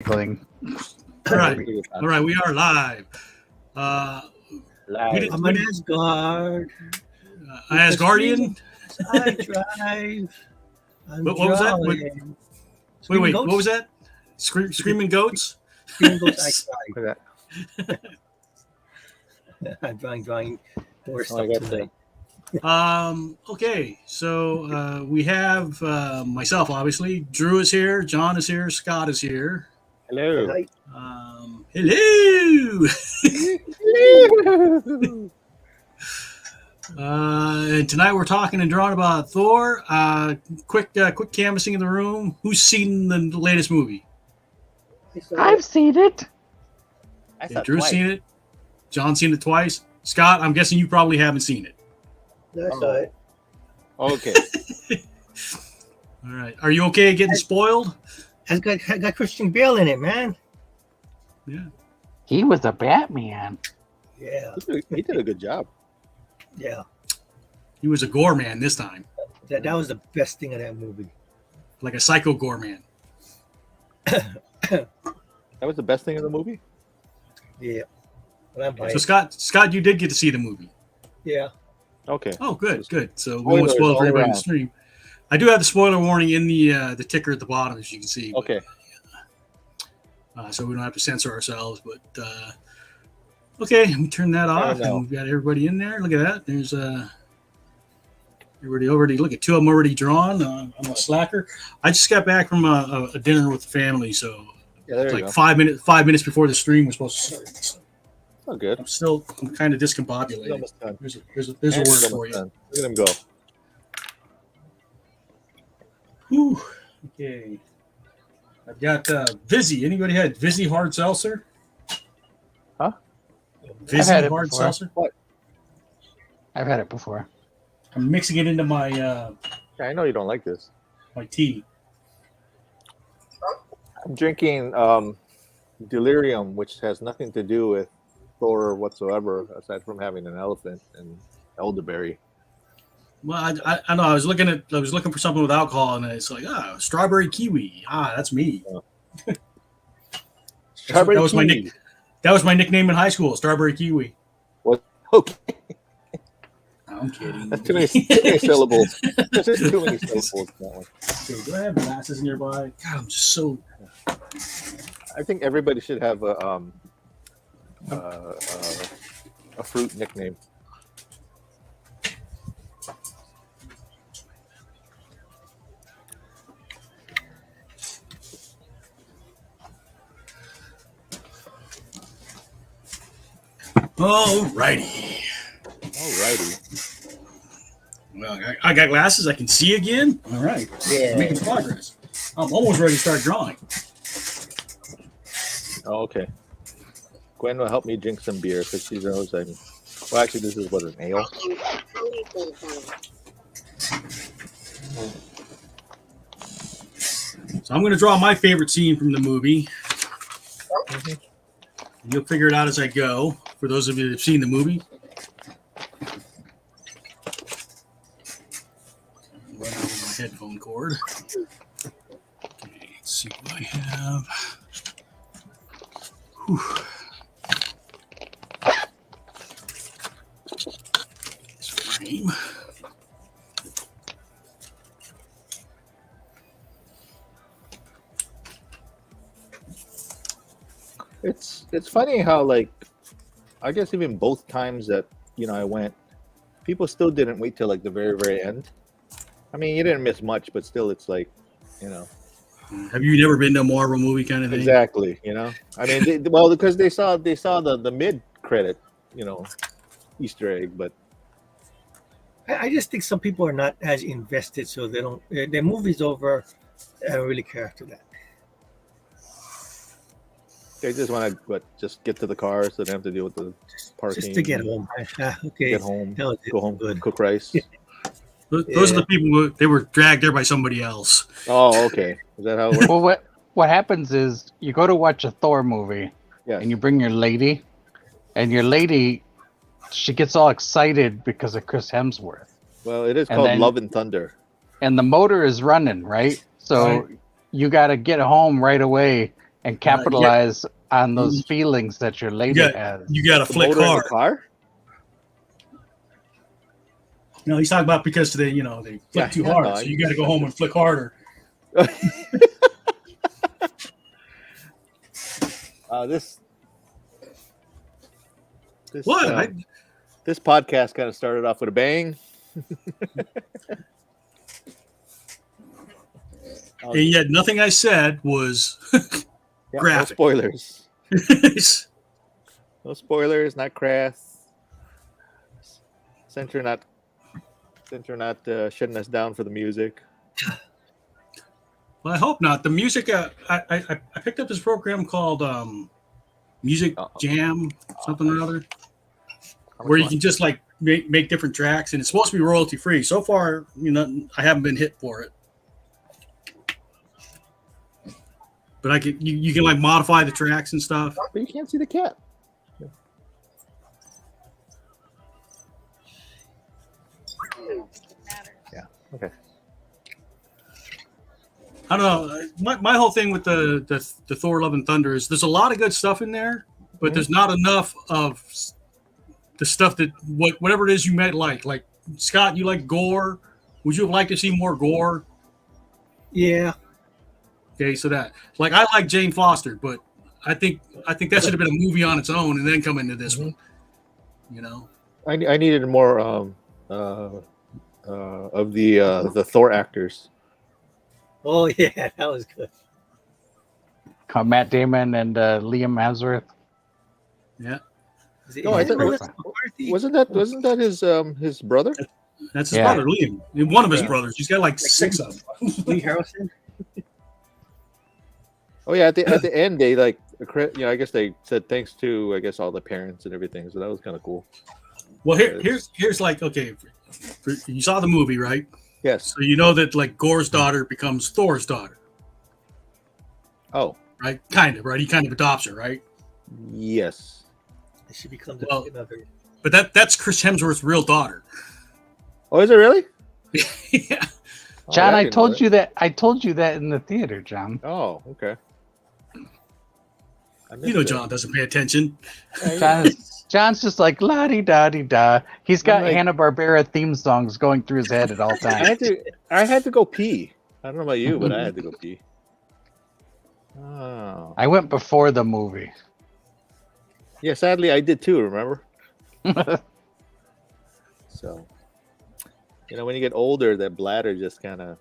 All right, we are live. Live. I'm an Asgard. Asgardian. I drive. What was that? Wait, what was that? Screaming goats. Screaming goats. I drive. I'm drawing more stuff today. Okay, so we have myself, obviously. Drew is here. John is here. Scott is here. Hello. Hi. Hello. Hello. And tonight we're talking and drawing about Thor. Quick canvassing in the room. Who's seen the latest movie? I've seen it. Drew's seen it. John's seen it twice. Scott, I'm guessing you probably haven't seen it. That's right. Okay. All right. Are you okay getting spoiled? Has got Christian Bale in it, man. Yeah. He was a Batman. Yeah. He did a good job. Yeah. He was a gore man this time. That was the best thing of that movie. Like a psycho gore man. That was the best thing in the movie? Yeah. So Scott, you did get to see the movie. Yeah. Okay. Oh, good. So we won't spoil it for everybody in the stream. I do have the spoiler warning in the ticker at the bottom, as you can see. Okay. So we don't have to censor ourselves. But okay, let me turn that off, and we've got everybody in there. Look at that. There's everybody already. Look at two of them already drawn. I'm a slacker. I just got back from a dinner with the family, so Yeah, like 5 minutes before the stream was supposed to start. So Oh, good. I'm kind of discombobulated. Almost done. There's a word for you. Done. Look at him go. Whew. Okay. I've got Vizzy. Anybody had Vizzy hard seltzer? Huh? Vizzy I've had it hard before. seltzer? What? I've had it before. I'm mixing it into my Yeah, I know you don't like this. my tea. I'm drinking delirium, which has nothing to do with Thor whatsoever, aside from having an elephant and elderberry. Well, I know. I was looking for something with alcohol, and it's like strawberry kiwi. That's me. Strawberry that was my kiwi. That was my nickname in high school, Strawberry Kiwi. What? Okay. I'm kidding. That's too many syllables. There's just too many syllables in that one. Okay, do I have glasses nearby? God, I'm just so. I think everybody should have a fruit nickname. Alrighty. Well, I got glasses. I can see again. All right. Yeah. Making some progress. I'm almost ready to start drawing. Oh, okay. Gwen will help me drink some beer because she knows I'm. Well, actually, this is what an ale. So I'm going to draw my favorite scene from the movie. You'll figure it out as I go. For those of you that have seen the movie. Run out with my headphone cord. Okay, let's see what I have. Whew. This frame. It's funny how, like, I guess even both times that I went, people still didn't wait till like the very, very end. I mean, you didn't miss much, but still, it's like, Have you never been to a Marvel movie kind of thing? Exactly. I mean, because they saw the mid credit, Easter egg, but I just think some people are not as invested, so they don't. Their movie's over. I don't really care after that. they just want to just get to the car so they don't have to deal with the parking. Just to get home. Okay. Get home. Hell, Go home. good. Cook rice. Those are the people who they were dragged there by somebody else. Oh, okay. Is that how it works? Well, what happens is you go to watch a Thor movie, Yes. and you bring your lady, and your lady, she gets all excited because of Chris Hemsworth, Well, it is And called then- Love and Thunder. and the motor is running, right? So Right. you got to get home right away and capitalize on those feelings that your lady has. You got to The flick motor in hard. the car? No, he's talking about because they flick too hard, so you got to go home and flick harder. This What? This podcast kind of started off with a bang. And yet nothing I said was No graphic. spoilers. No spoilers, not crass. Center not shutting us down for the music. Well, I hope not. The music, I picked up this program called Music Jam, something or other, where you can just like make different tracks, and it's supposed to be royalty free. So far, I haven't been hit for it. But you can like modify the tracks and stuff. But you can't see the cat. Yeah. Okay. I don't know. My whole thing with the Thor: Love and Thunder is there's a lot of good stuff in there, but there's not enough of the stuff that whatever it is you might like. Like Scott, you like gore. Would you have liked to see more gore? Yeah. Okay, so that like I like Jane Foster, but I think that should have been a movie on its own and then come into this one. I needed more of the Thor actors. Oh yeah, that was good. Matt Damon and Liam Hemsworth. Yeah, No, I thought wasn't that his brother? that's his brother, Liam. One of his brothers. He's got like 6 of them. Lee Harrelson. Oh yeah, at the end they I guess they said thanks to all the parents and everything, so that was kind of cool. Well, here's like okay, you saw the movie, right? Yes. So you know that like Gore's daughter becomes Thor's daughter. Oh. Right, kind of, right? He kind of adopts her, right? Yes. She becomes another. But that's Chris Hemsworth's real daughter. Oh, is it really? Yeah. John, I told you that. I told you that in the theater, John. Oh, okay. John doesn't pay attention. John's just like la-di-da-di-da. He's got Hanna-Barbera theme songs going through his head at all times. I had to go pee. I don't know about you, but I had to go pee. Oh. I went before the movie. Yeah, sadly I did too, remember? So, when you get older, that bladder just kind of,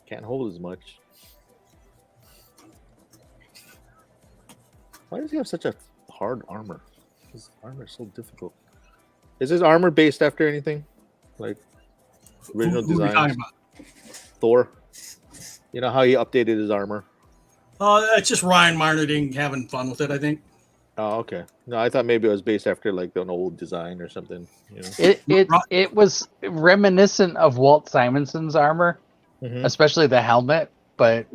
can't hold as much. Why does he have such a hard armor? His armor is so difficult. Is his armor based after anything? Like original Who are we talking design? about? Thor. You know how he updated his armor? It's just Ryan Marnarding having fun with it, I think. Oh, okay. No, I thought maybe it was based after like an old design or something. It was reminiscent of Walt Simonson's armor, especially the helmet, but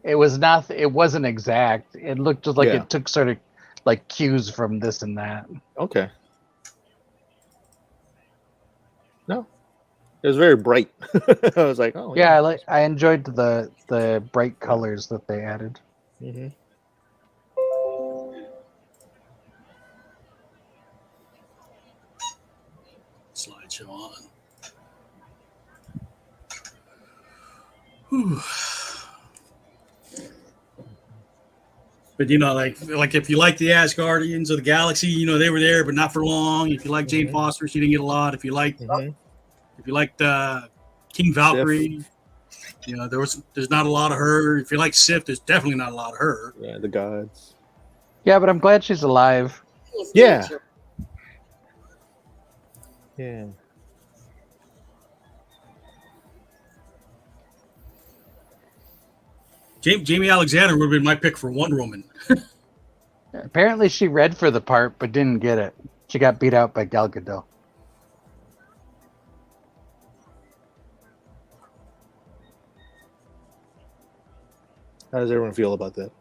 it wasn't exact. It looked just like it took sort of like cues from this and that. Okay. No, it was very bright. I was like, oh yeah. I enjoyed the bright colors that they added. Mm-hmm. Slideshow on. Whew. But like if you like the Asgardians of the Galaxy, they were there, but not for long. If you like Jane Foster, she didn't get a lot. If you liked King Valkyrie, there's not a lot of her. If you like Sif, there's definitely not a lot of her. Yeah, the gods. Yeah, but I'm glad she's alive. Yeah. Yeah. Jamie Alexander would have been my pick for Wonder Woman. Apparently, she read for the part but didn't get it. She got beat out by Gal Gadot. How does everyone feel about that?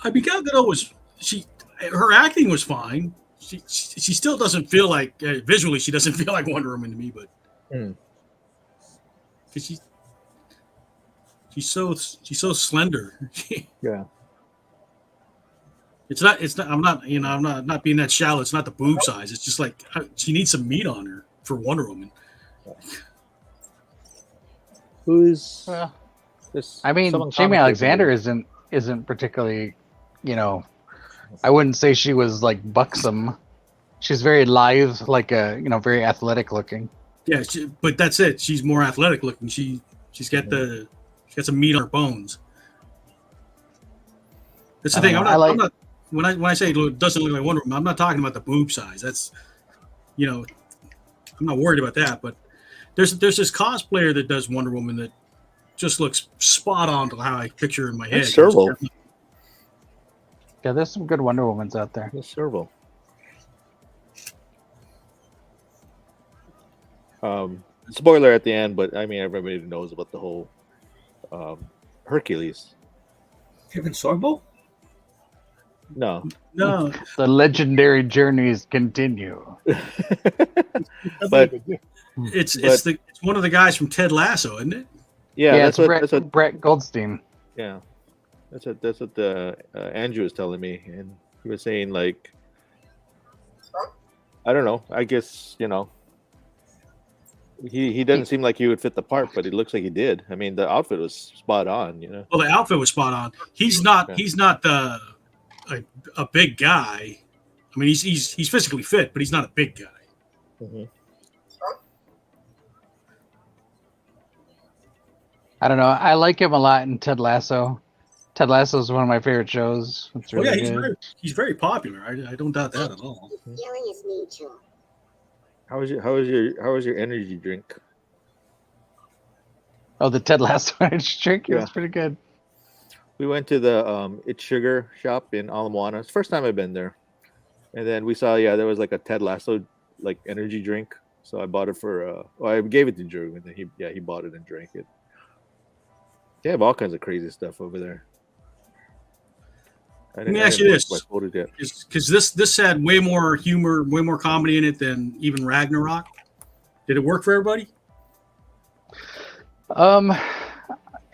I mean, Gal Gadot her acting was fine. She still doesn't feel like visually she doesn't feel like Wonder Woman to me, but She's so slender. Yeah. It's not. I'm not. I'm not being that shallow. It's not the boob size. It's just like she needs some meat on her for Wonder Woman. Who's this? I mean, Jamie Alexander isn't particularly, I wouldn't say she was like buxom. She's very lithe, like very athletic looking. Yeah, but that's it. She's more athletic looking. She's got some meat on her bones. That's the thing. I'm not. When I say it doesn't look like Wonder Woman, I'm not talking about the boob size. That's, I'm not worried about that. But there's this cosplayer that does Wonder Woman that just looks spot on to how I picture her in my head. Servo. Yeah, there's some good Wonder Womans out there. It's Servo. Spoiler at the end, but I mean everybody knows about the whole Hercules. Kevin Sorbo? No. The legendary journeys continue. But it's one of the guys from Ted Lasso, isn't it? Yeah, that's what Brett Goldstein. Yeah, that's what Andrew was telling me, and he was saying like, I don't know. I guess he doesn't seem like he would fit the part, but it looks like he did. I mean, the outfit was spot on. Well, the outfit was spot on. He's not a big guy. I mean, he's physically fit, but he's not a big guy. Mm-hmm. I don't know. I like him a lot in Ted Lasso. Ted Lasso is one of my favorite shows. It's really good. He's very popular. I don't doubt that at all. How was your energy drink? Oh, the Ted Lasso energy drink? Yeah, it's pretty good. We went to the It's Sugar shop in Ala Moana. It's the first time I've been there. And then we saw, there was like a Ted Lasso like energy drink. So I bought it for I gave it to Drew, and then he bought it and drank it. They have all kinds of crazy stuff over there. Let me ask you this, because this had way more humor, way more comedy in it than even Ragnarok. Did it work for everybody?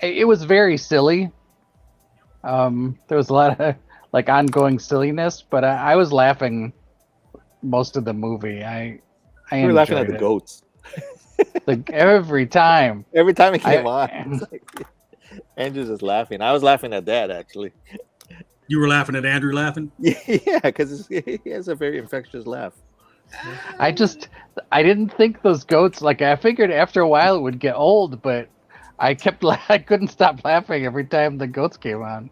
It was very silly. There was a lot of like ongoing silliness, but I was laughing most of the movie. We were laughing at the goats. Like every time it came on, Andrew's just laughing. I was laughing at that actually. You were laughing at Andrew laughing? Yeah, because he has a very infectious laugh. I didn't think those goats, like I figured after a while it would get old, but I couldn't stop laughing every time the goats came on.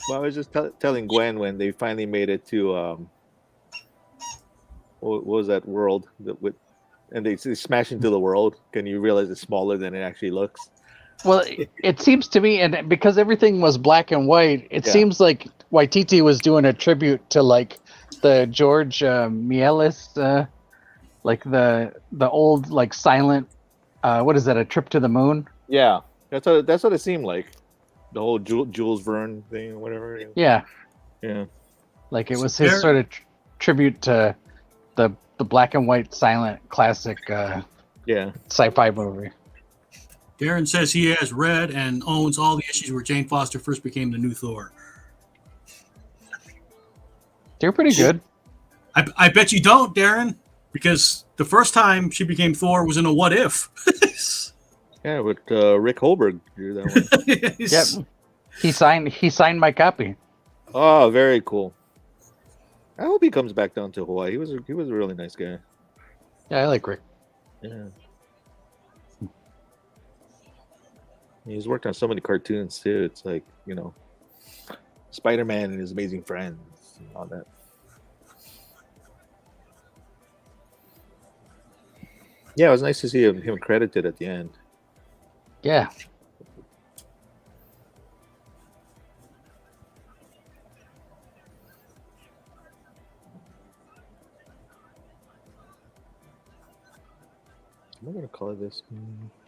Well, I was just telling Gwen when they finally made it to what was that world and they smash into the world. Can you realize it's smaller than it actually looks? Well, it seems to me, and because everything was black and white, it seems like Waititi was doing a tribute to like the George Mielis, like the old like silent, what is that? A Trip to the Moon? Yeah, that's what it seemed like. The whole Jules Verne thing or whatever. Yeah. Like it was his sort of tribute to the black and white silent classic sci-fi movie. Darren says he has read and owns all the issues where Jane Foster first became the new Thor. They're pretty good. I bet you don't, Darren, because the first time she became Thor was in a What If. Yeah, with Rick Holberg drew that one. Yep. He signed my copy. Oh, very cool. I hope he comes back down to Hawaii. He was a really nice guy. Yeah, I like Rick. Yeah. He's worked on so many cartoons too. It's like, Spider-Man and His Amazing Friends and all that. Yeah, it was nice to see him credited at the end. Yeah. Am I going to call this?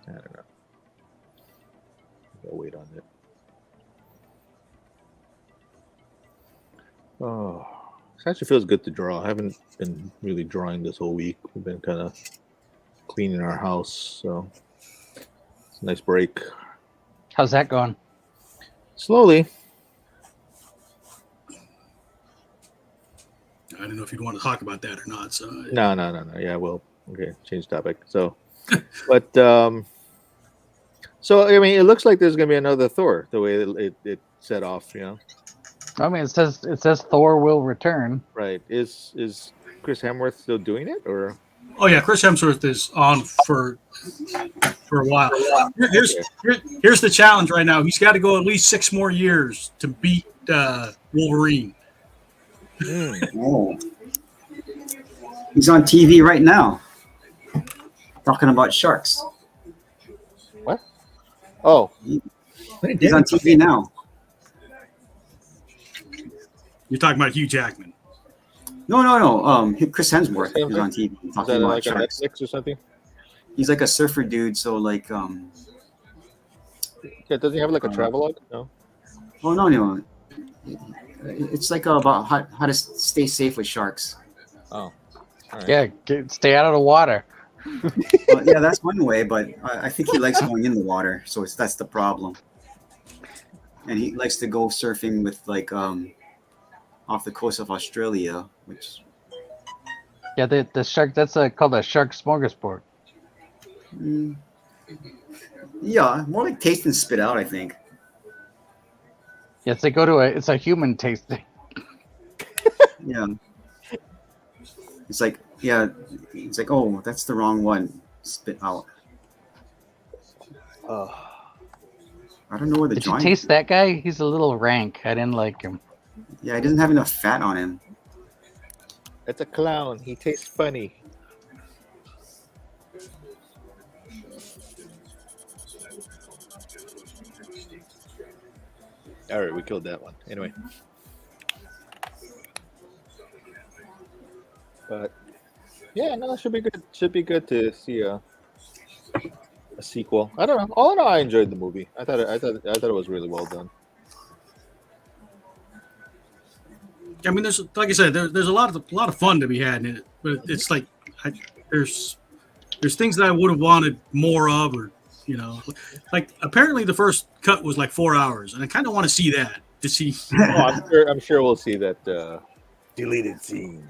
I don't know. I'll wait on it. Oh, it actually feels good to draw. I haven't been really drawing this whole week. We've been kind of cleaning our house, so it's a nice break. How's that going? Slowly. I don't know if you'd want to talk about that or not. So No. Yeah, well, okay, change topic. So, but so I mean, it looks like there's gonna be another Thor. The way it set off, I mean, it says Thor will return. Right? Is Chris Hemsworth still doing it, or? Oh yeah, Chris Hemsworth is on for a while. Here's the challenge right now. He's got to go at least 6 more years to beat Wolverine. Oh. He's on TV right now, talking about sharks. What? Oh, He's on TV now. You're talking about Hugh Jackman. No. Chris Hemsworth is on TV talking about like sharks. on Netflix or something? He's like a surfer dude, so like Yeah, does he have like a travelogue? No. Oh no. It's like about how to stay safe with sharks. Oh. All right. Yeah, stay out of the water. Well, yeah, that's one way, but I think he likes going in the water, so that's the problem. And he likes to go surfing with like off the coast of Australia, which Yeah, the shark. That's called a shark smorgasbord. yeah, more like taste and spit out, I think. Yes, they go to it's a human tasting. Yeah. It's like, oh, that's the wrong one. Spit out. I don't know where the Did you joint. taste that guy? He's a little rank. I didn't like him. Yeah, he doesn't have enough fat on him. It's a clown. He tastes funny. All right, we killed that one. Anyway. But yeah, no, it should be good. Should be good to see a sequel. I don't know. All in all, I enjoyed the movie. I thought it was really well done. I mean, there's like I said, there's a lot of fun to be had in it, but it's like there's things that I would have wanted more of, or like apparently the first cut was like 4 hours, and I kind of want to see that to see. I'm sure we'll see that deleted scene.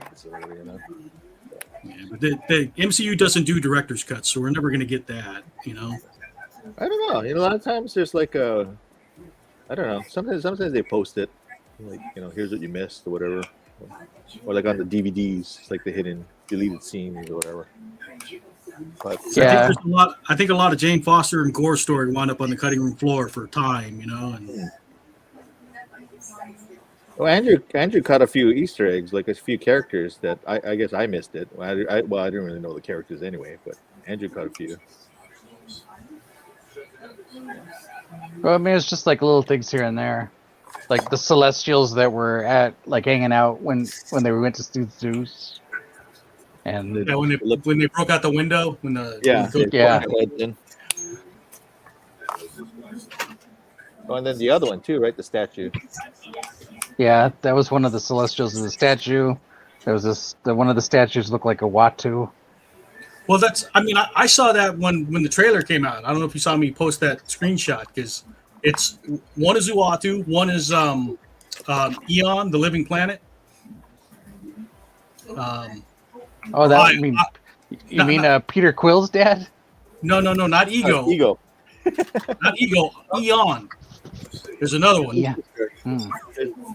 Yeah, but the MCU doesn't do director's cuts, so we're never going to get that. I don't know. A lot of times there's like I don't know. Sometimes they post it, like here's what you missed or whatever, or like on the DVDs, it's like the hidden deleted scenes or whatever. But Yeah. I think a lot of Jane Foster and Gore story wound up on the cutting room floor for time, and. Well, Andrew caught a few Easter eggs, like a few characters that I guess I missed it. I didn't really know the characters anyway, but Andrew caught a few. Well, I mean, it's just like little things here and there, like the Celestials that were hanging out when they went to see Zeus, and Yeah, when they broke out the window, Oh, and then the other one too, right? The statue. Yeah, that was one of the Celestials in the statue. There was one of the statues looked like a Watu. Well, I saw that when the trailer came out. I don't know if you saw me post that screenshot, because it's one is Uatu, one is Eon, the living planet. You mean Peter Quill's dad? No, not Ego. Ego. Not Ego. Eon. There's another one. Yeah.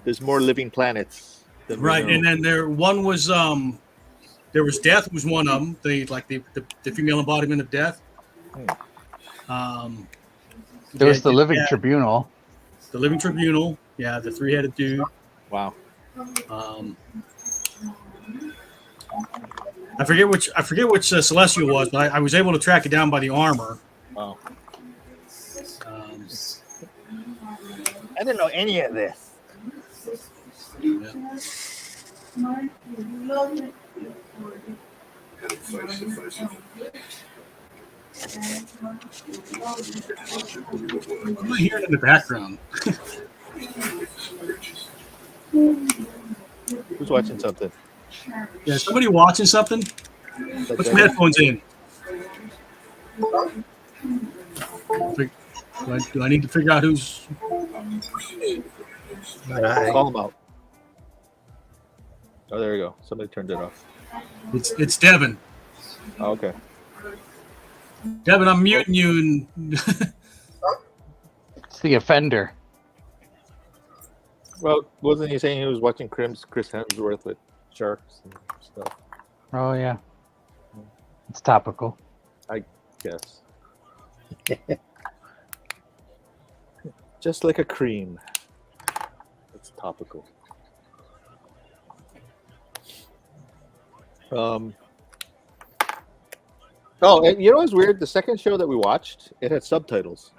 There's more living planets. Right, and then there was Death was one of them. The female embodiment of Death. There was the Living Tribunal. The Living Tribunal. Yeah, the 3-headed dude. Wow. I forget which Celestial was, but I was able to track it down by the armor. Wow. I didn't know any of this. Yeah. What am I hearing in the background? Who's watching something? Yeah, somebody watching something? Put some headphones in. Do I need to figure out who's... Call him out. Oh, there you go. Somebody turned it off. It's Devin. Oh, okay. Devin, I'm muting you. And It's the offender. Well, wasn't he saying he was watching Chris Hemsworth with sharks and stuff? Oh yeah, it's topical. I guess. Just like a cream. It's topical. Oh, and you know what's weird? The second show that we watched, it had subtitles.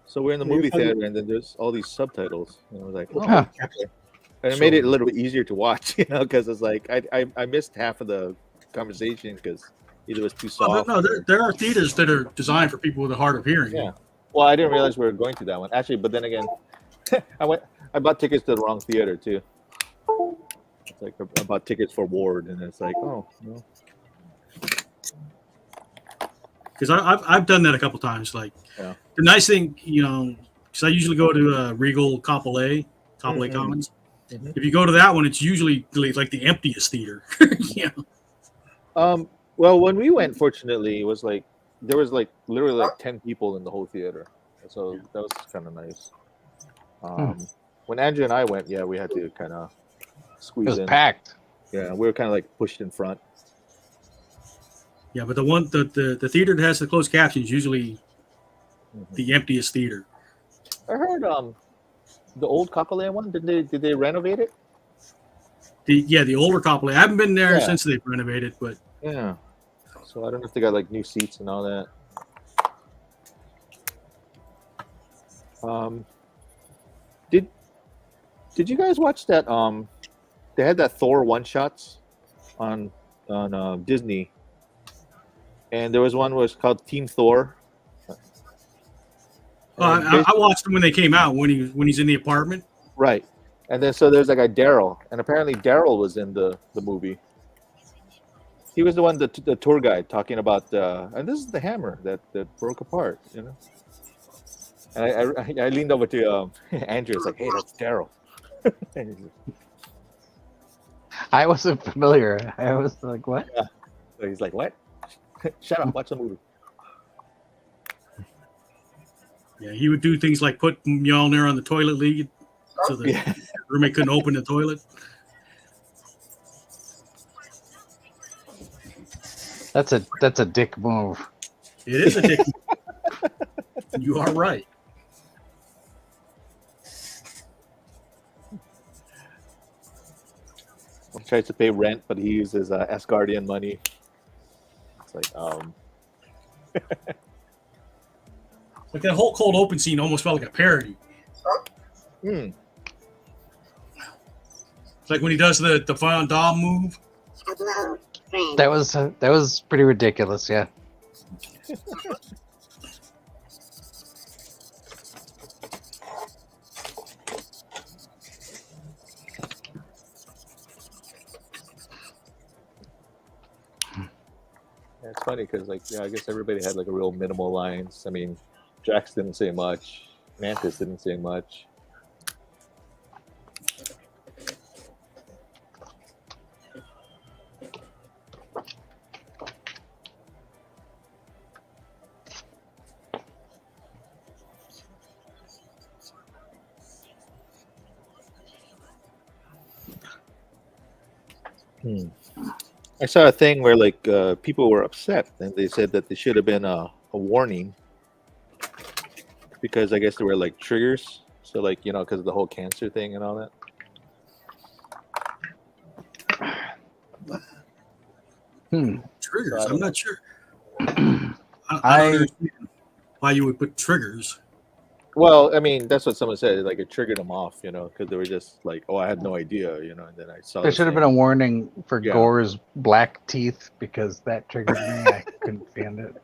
So we're in the movie theater, and then there's all these subtitles. And I was like, oh, okay. And it made it a little bit easier to watch, because it's like I missed half of the conversation because either it was too soft. No, there are theaters that are designed for people with a hard of hearing. Yeah. Well, I didn't realize we were going to that one actually, but then again, I bought tickets to the wrong theater too. It's like I bought tickets for Ward, and it's like, oh no. Because I've done that a couple times. Like the nice thing, because I usually go to Regal Coppole Commons. Mm-hmm. If you go to that one, it's usually like the emptiest theater. Well, when we went, fortunately, it was like there was like literally like 10 people in the whole theater, so that was kind of nice. When Andrew and I went, we had to kind of squeeze in. It was packed. Yeah, we were kind of like pushed in front. Yeah, but the theater that has the closed captions usually the emptiest theater. I heard the old Coppole one. Did they renovate it? The older Coppole. I haven't been there since they've renovated, but yeah. So I don't know if they got like new seats and all that. Did you guys watch that? They had that Thor one shots on Disney, and there was one was called Team Thor. I watched them when they came out when he's in the apartment. Right, and then so there's a guy Daryl, and apparently Daryl was in the movie. He was the one, the tour guide, talking about, and this is the hammer that broke apart, And I leaned over to Andrew. I was like, "Hey, that's Daryl." I wasn't familiar. I was like, "What?" Yeah. So he's like, "What? Shut up! Watch the movie." Yeah, he would do things like put Mjolnir on the toilet lead so the roommate couldn't open the toilet. That's a dick move. It is a dick move. You are right. He tries to pay rent, but he uses Asgardian money. It's like, Like that whole cold open scene almost felt like a parody. It's like when he does the Van Damme move. That was pretty ridiculous, yeah. It's funny because, I guess everybody had like a real minimal lines. I mean, Drax didn't say much. Mantis didn't say much. I saw a thing where people were upset and they said that there should have been a warning because I guess there were like triggers. So because of the whole cancer thing and all that. Triggers? I'm not sure. I don't understand why you would put triggers. Well, I mean, that's what someone said. Like it triggered them off, because they were just like, "Oh, I had no idea," and then I saw. There should have been a warning for Gore's black teeth because that triggered me. I couldn't stand it.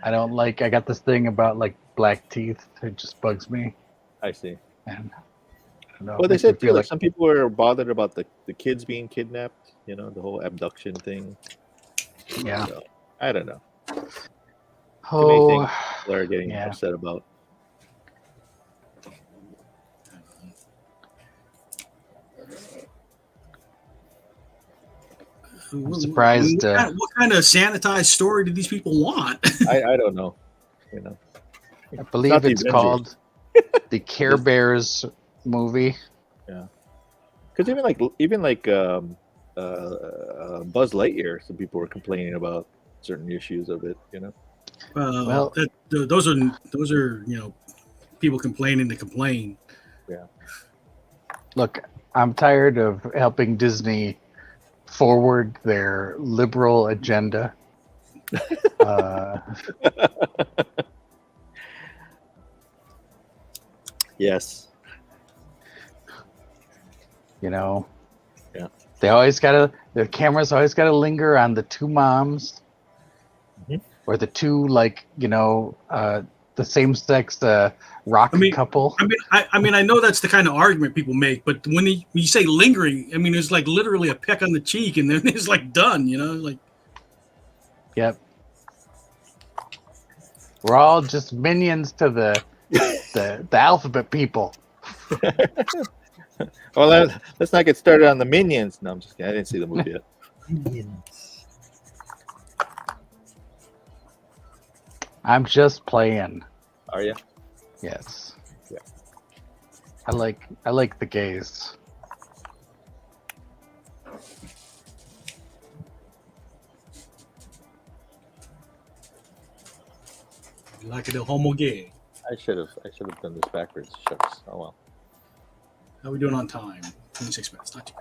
I don't like. I got this thing about like black teeth. It just bugs me. I see. And I don't know. Well, they said too, some people were bothered about the kids being kidnapped. The whole abduction thing. Yeah. So, I don't know. Oh, people are getting upset about. I'm surprised. What kind of sanitized story do these people want? I don't know. I believe it's called the Care Bears movie. Yeah, because even like Buzz Lightyear, some people were complaining about certain issues of it. Well, those are people complaining to complain. Yeah. Look, I'm tired of helping Disney forward their liberal agenda. Yes. Yeah. Their cameras always gotta linger on the two moms, or the two the same sex rock couple. I mean, I know that's the kind of argument people make, but when you say lingering, I mean, it's like literally a peck on the cheek, and then it's like done. Yep. We're all just minions to the alphabet people. Well, let's not get started on the Minions. No, I'm just kidding. I didn't see the movie yet. Minions. I'm just playing. Are you? Yes. Yeah. I like the gays. Like a homo gay. I should have done this backwards. Shucks. Oh well. How are we doing on time? 26 minutes. Not too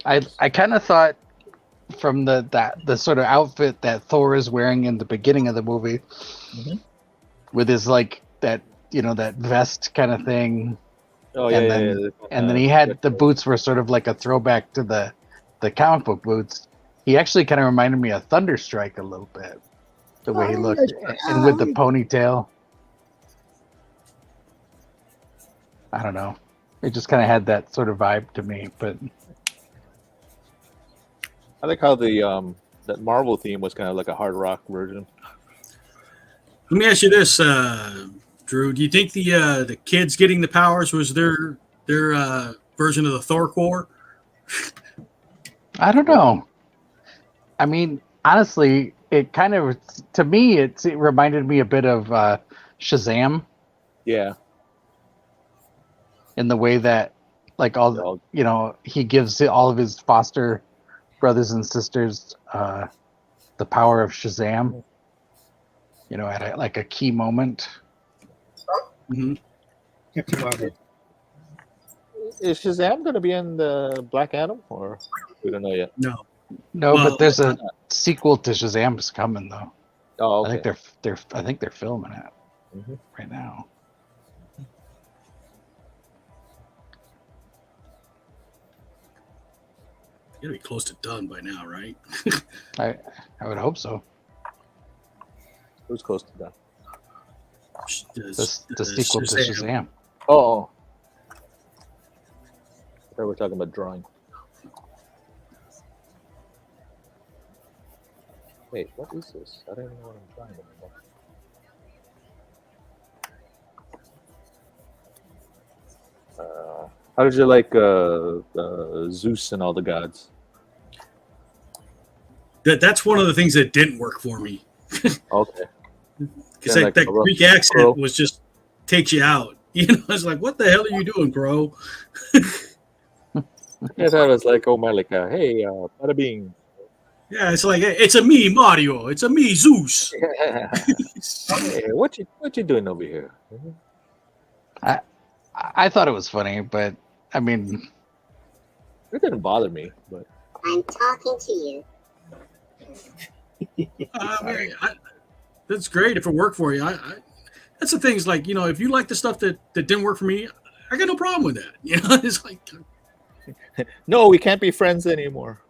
I bad. kind of thought from the sort of outfit that Thor is wearing in the beginning of the movie, with his that vest kind of thing. Oh and then he had the boots were sort of like a throwback to the comic book boots. He actually kind of reminded me of Thunderstrike a little bit, the way he looked, and with the ponytail. I don't know. It just kind of had that sort of vibe to me, but I like how that Marvel theme was kind of like a hard rock version. Let me ask you this, Drew. Do you think the kids getting the powers was their version of the Thor core? I don't know. I mean, honestly, it kind of, to me, it reminded me a bit of Shazam. Yeah. In the way that, like, he gives all of his foster brothers and sisters the power of Shazam. At a key moment. Mm-hmm. Captain Marvel. Is Shazam going to be in the Black Adam, or we don't know yet? No, but there's a sequel to Shazam's coming though. Oh, okay. I think they're filming it right now. Gotta be close to done by now, right? I would hope so. Who's close to done? The sequel to Shazam. Oh. I thought we were talking about drawing. Wait, what is this? I don't even know what I'm drawing anymore. How did you like Zeus and all the gods? That's one of the things that didn't work for me. Okay. Because that Greek accent was just takes you out. It's like, what the hell are you doing, bro? I thought it was like, oh my, like, hey, bada bing. Yeah, it's like, hey, it's a me, Mario. It's a me, Zeus. Hey, what you doing over here? I thought it was funny, but I mean, it didn't bother me. But I'm talking to you. That's great if it worked for you. That's the thing. Is like, if you like the stuff that didn't work for me, I got no problem with that. It's like, no, we can't be friends anymore.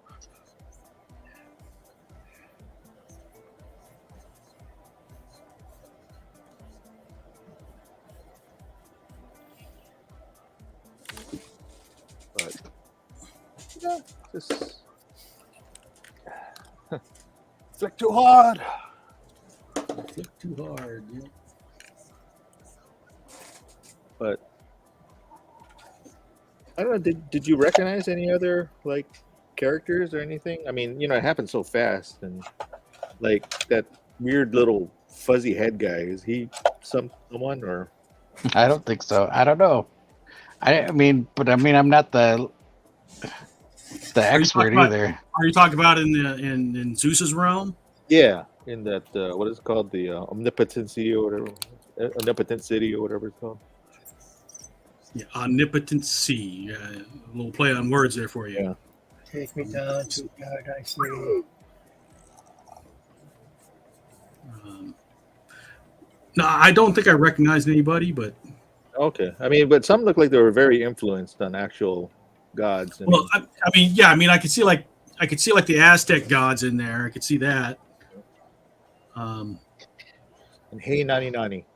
But yeah, just flick too hard. Flick too hard. Yeah. But I don't know. Did you recognize any other like characters or anything? I mean, it happened so fast, and like that weird little fuzzy head guy. Is he someone or? I don't think so. I don't know. I mean, I'm not the expert either. Are you talking about in Zeus's realm? Yeah, in that what is it called, the omnipotency or whatever, omnipotent city or whatever it's called. Yeah, omnipotency. A little play on words there for you. Yeah. Take me down to paradise. No, I don't think I recognized anybody, but Okay, I mean, but some look like they were very influenced on actual gods. well, I mean, I could see like the Aztec gods in there. I could see that. And hey, nani.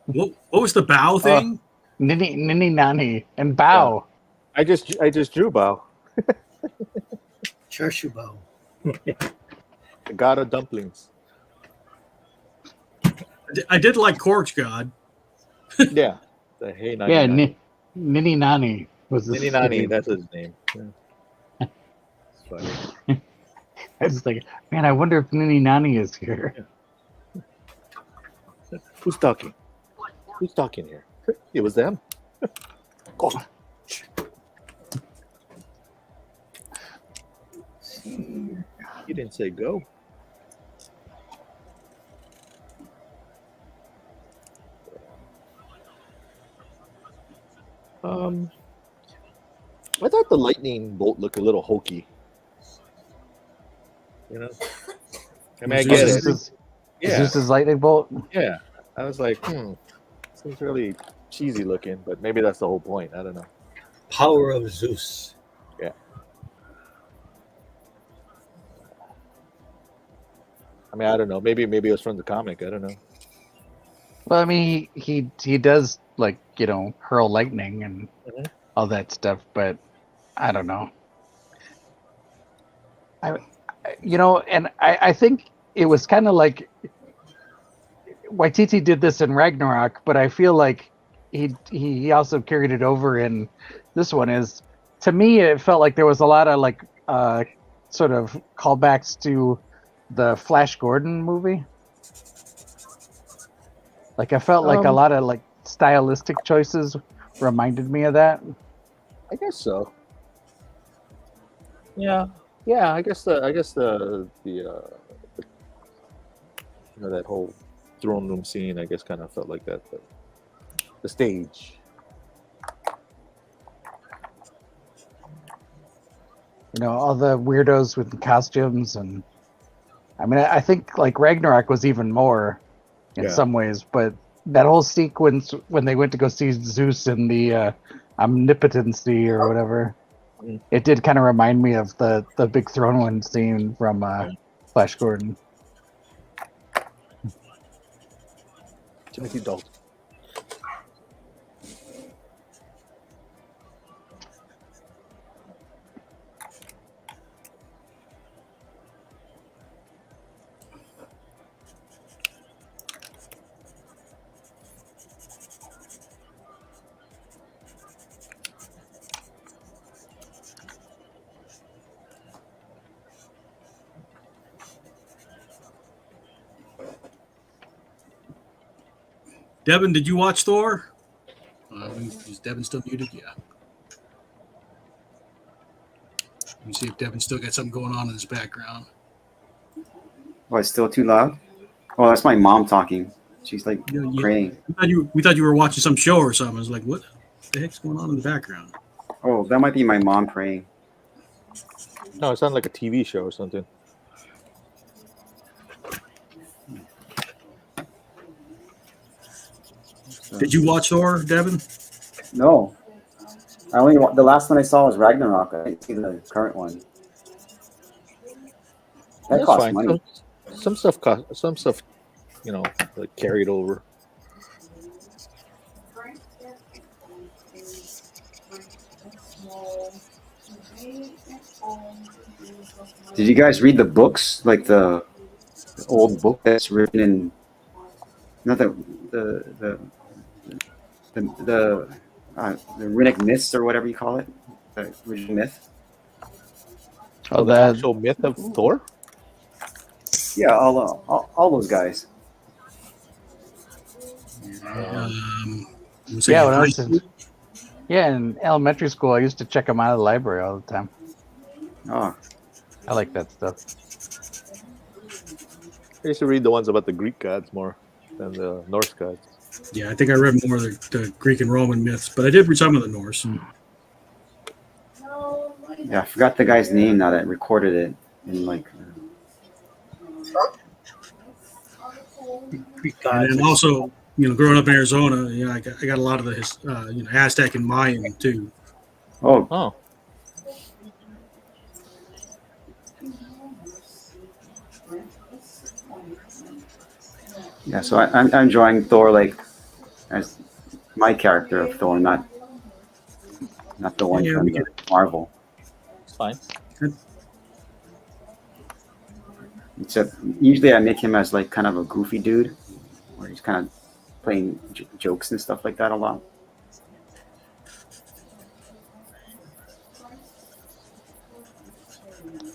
What was the bow thing? Nini Nani and Bao. I just drew Bao, Charshu Bao. the god of dumplings. I did like Cork's god. Yeah, the hey nani. Yeah, nani. Nini Nani was his Nini nani, name. that's his name. Yeah. It's funny. I was like, man, I wonder if Nini Nani is here. Who's talking? Who's talking here? It was them. Go on. You didn't say go. I thought the lightning bolt looked a little hokey. I mean, I get it. Yeah, Zeus's lightning bolt. yeah. I was like, seems really cheesy looking, but maybe that's the whole point. I don't know. Power of Zeus. Yeah. I mean, I don't know. Maybe it was from the comic. I don't know. Well, I mean, he does like hurl lightning and all that stuff, but I don't know. I think it was kind of like Waititi did this in Ragnarok, but I feel like he also carried it over in this one. Is to me, it felt like there was a lot of like sort of callbacks to the Flash Gordon movie. Like I felt like a lot of like stylistic choices reminded me of that. I guess so. Yeah. I guess the that whole throne room scene, I guess, kind of felt like that. But the stage. All the weirdos with the costumes, and I mean, I think like Ragnarok was even more in some ways, but that whole sequence when they went to go see Zeus in the omnipotency or whatever, it did kind of remind me of the big throne room scene from Flash Gordon. Timothy Dalton. Devin, did you watch Thor? Is Devin still muted? Yeah. Let me see if Devin still got something going on in his background. Oh, it's still too loud? Oh, that's my mom talking. She's like praying. We thought you were watching some show or something. I was like, what the heck's going on in the background? Oh, that might be my mom praying. No, it sounded like a TV show or something. Did you watch Thor, Devin? No. The last one I saw was Ragnarok. I didn't see the current one. That costs money. Some stuff like carried over. Did you guys read the books? Like the old book that's written in not the the runic myths or whatever you call it, the original myth. Oh, the that actual myth of Thor. Yeah, all those guys. yeah. When I was in elementary school, I used to check them out of the library all the time. Oh, I like that stuff. I used to read the ones about the Greek gods more than the Norse gods. Yeah, I think I read more of the Greek and Roman myths, but I did read some of the Norse. yeah, I forgot the guy's name now that recorded it in like. And then also, growing up in Arizona, I got a lot of the Aztec and Mayan too. Oh, yeah. So I'm enjoying Thor like as my character of Thor, not the one from Marvel. It's fine. Except usually I make him as like kind of a goofy dude, where he's kind of playing jokes and stuff like that a lot.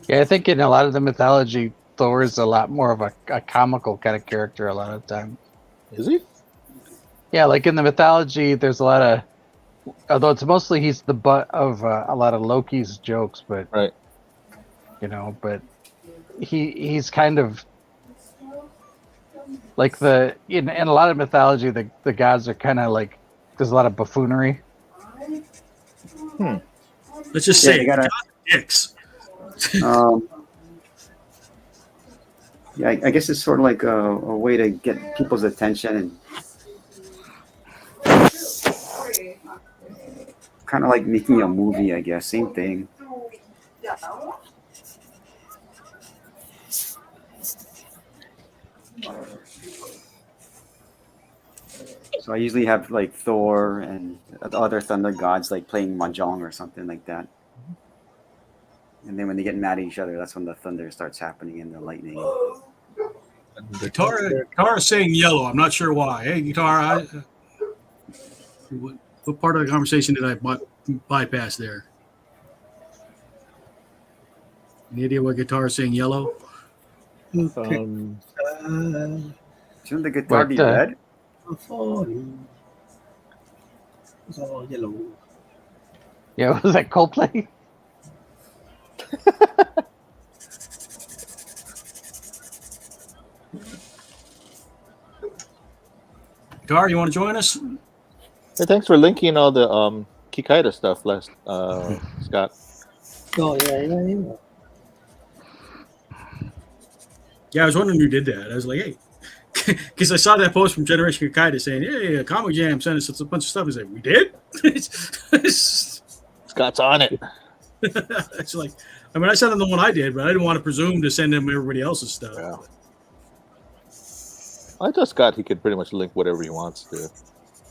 Yeah, I think in a lot of the mythology, Thor is a lot more of a comical kind of character a lot of the time. Is he? Yeah, like in the mythology, there's a lot of, although it's mostly he's the butt of a lot of Loki's jokes, but right, but he's kind of like in a lot of mythology, the gods are kind of like there's a lot of buffoonery. Let's just say dicks. Yeah, I guess it's sort of like a way to get people's attention and kind of like making a movie, I guess. Same thing. So I usually have like Thor and the other thunder gods like playing mahjong or something like that. And then when they get mad at each other, that's when the thunder starts happening and the lightning. Guitar is saying yellow. I'm not sure why. Hey, Guitar, what part of the conversation did I bypass there? Any idea what Guitar is saying yellow? Um, Shouldn't the guitar be red? It's all yellow. Yeah, was that Coldplay? Guitar, you want to join us? hey, thanks for linking all the Kikaida stuff, last Scott. Oh yeah. Yeah, I was wondering who did that. I was like, hey, because I saw that post from Generation Kikaida saying, hey, Comic Jam sent us a bunch of stuff. He's like, we did? Scott's on it. It's like, I mean, I sent him the one I did, but I didn't want to presume to send him everybody else's stuff. Yeah. I told Scott he could pretty much link whatever he wants to,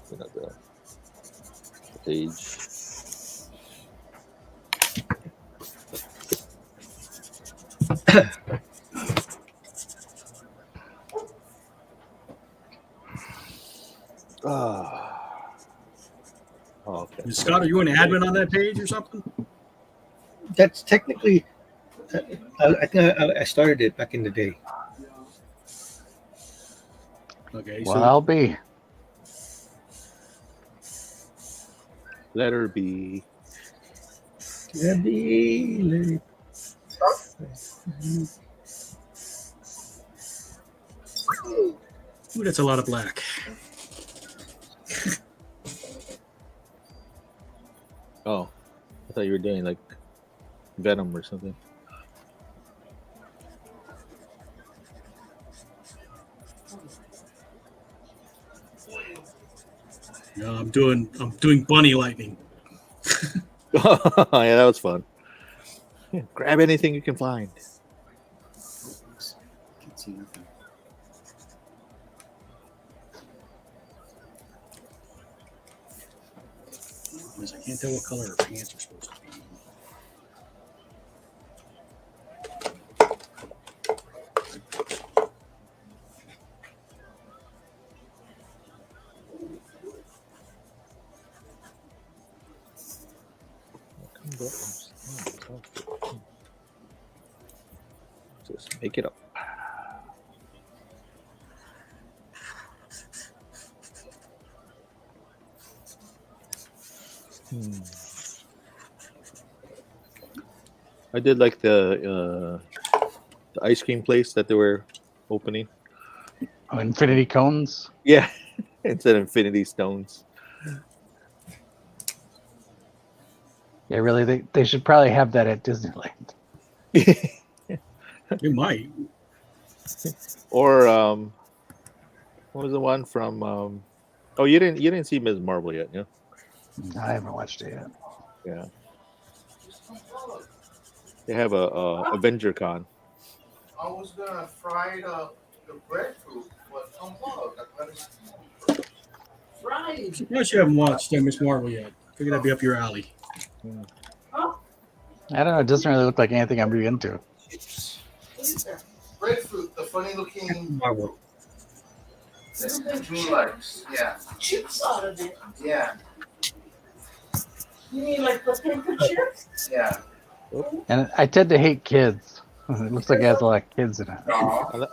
the page. Okay. Scott, are you an admin on that page or something? That's technically. I think I started it back in the day. Okay. Well, I'll be. Letter B. Let it. Ooh, that's a lot of black. Oh, I thought you were doing like Venom or something. No, I'm doing bunny lightning. Yeah, that was fun. Yeah, grab anything you can find. Can't see nothing. I can't tell what color her pants are supposed to be. Just make it up. I did like the ice cream place that they were opening. Oh, Infinity Cones. Yeah, instead of Infinity Stones. Yeah, really, they should probably have that at Disneyland. You might. Or what was the one from? Oh, you didn't see Ms. Marvel yet, yeah? I haven't watched it yet. Yeah. They have a Avenger Con. I was gonna fry the breadfruit, but unplug. I'm surprised you haven't watched Miss Marvel yet. Figured that'd be up your alley. I don't know. It doesn't really look like anything I'm really into. Breadfruit, the funny looking Marvel. that Drew likes. Yeah. Chips out of it. Yeah. You mean like potato chips? Yeah. And I tend to hate kids. It looks like it has a lot of kids in it.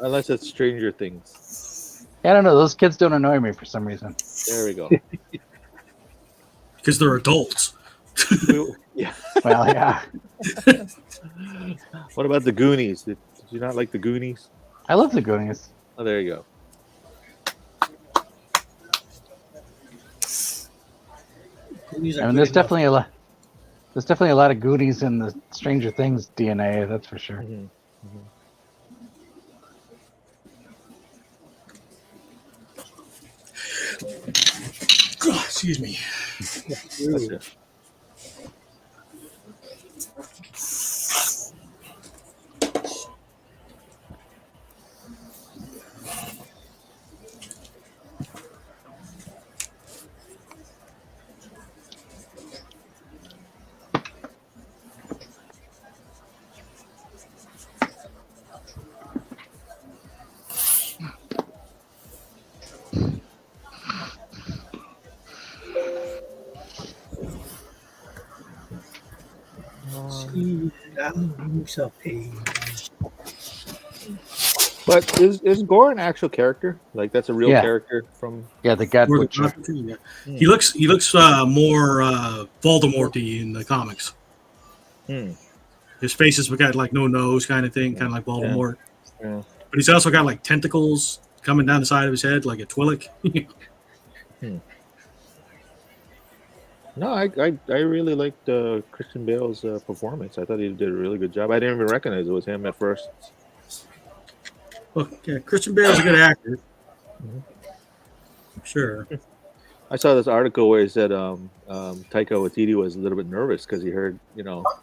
Unless it's Stranger Things. I don't know. Those kids don't annoy me for some reason. There we go. Because they're adults. Yeah. Well, yeah. What about the Goonies? Did you not like the Goonies? I love the Goonies. Oh, there you go. I mean, there's definitely a lot. There's definitely a lot of Goonies in the Stranger Things DNA. That's for sure. Mm-hmm. Oh, excuse me. That's it. But is Gore an actual character? Like that's a real character from? Yeah, the God Butcher. Yeah. He looks more Voldemort-y in the comics. His face has got like no nose kind of thing, kind of like Voldemort. Yeah. But he's also got like tentacles coming down the side of his head like a Twi'lek. No, I really liked Christian Bale's performance. I thought he did a really good job. I didn't even recognize it was him at first. Well, yeah, Christian Bale's a good actor. Sure. I saw this article where he said Taika Waititi was a little bit nervous because he heard,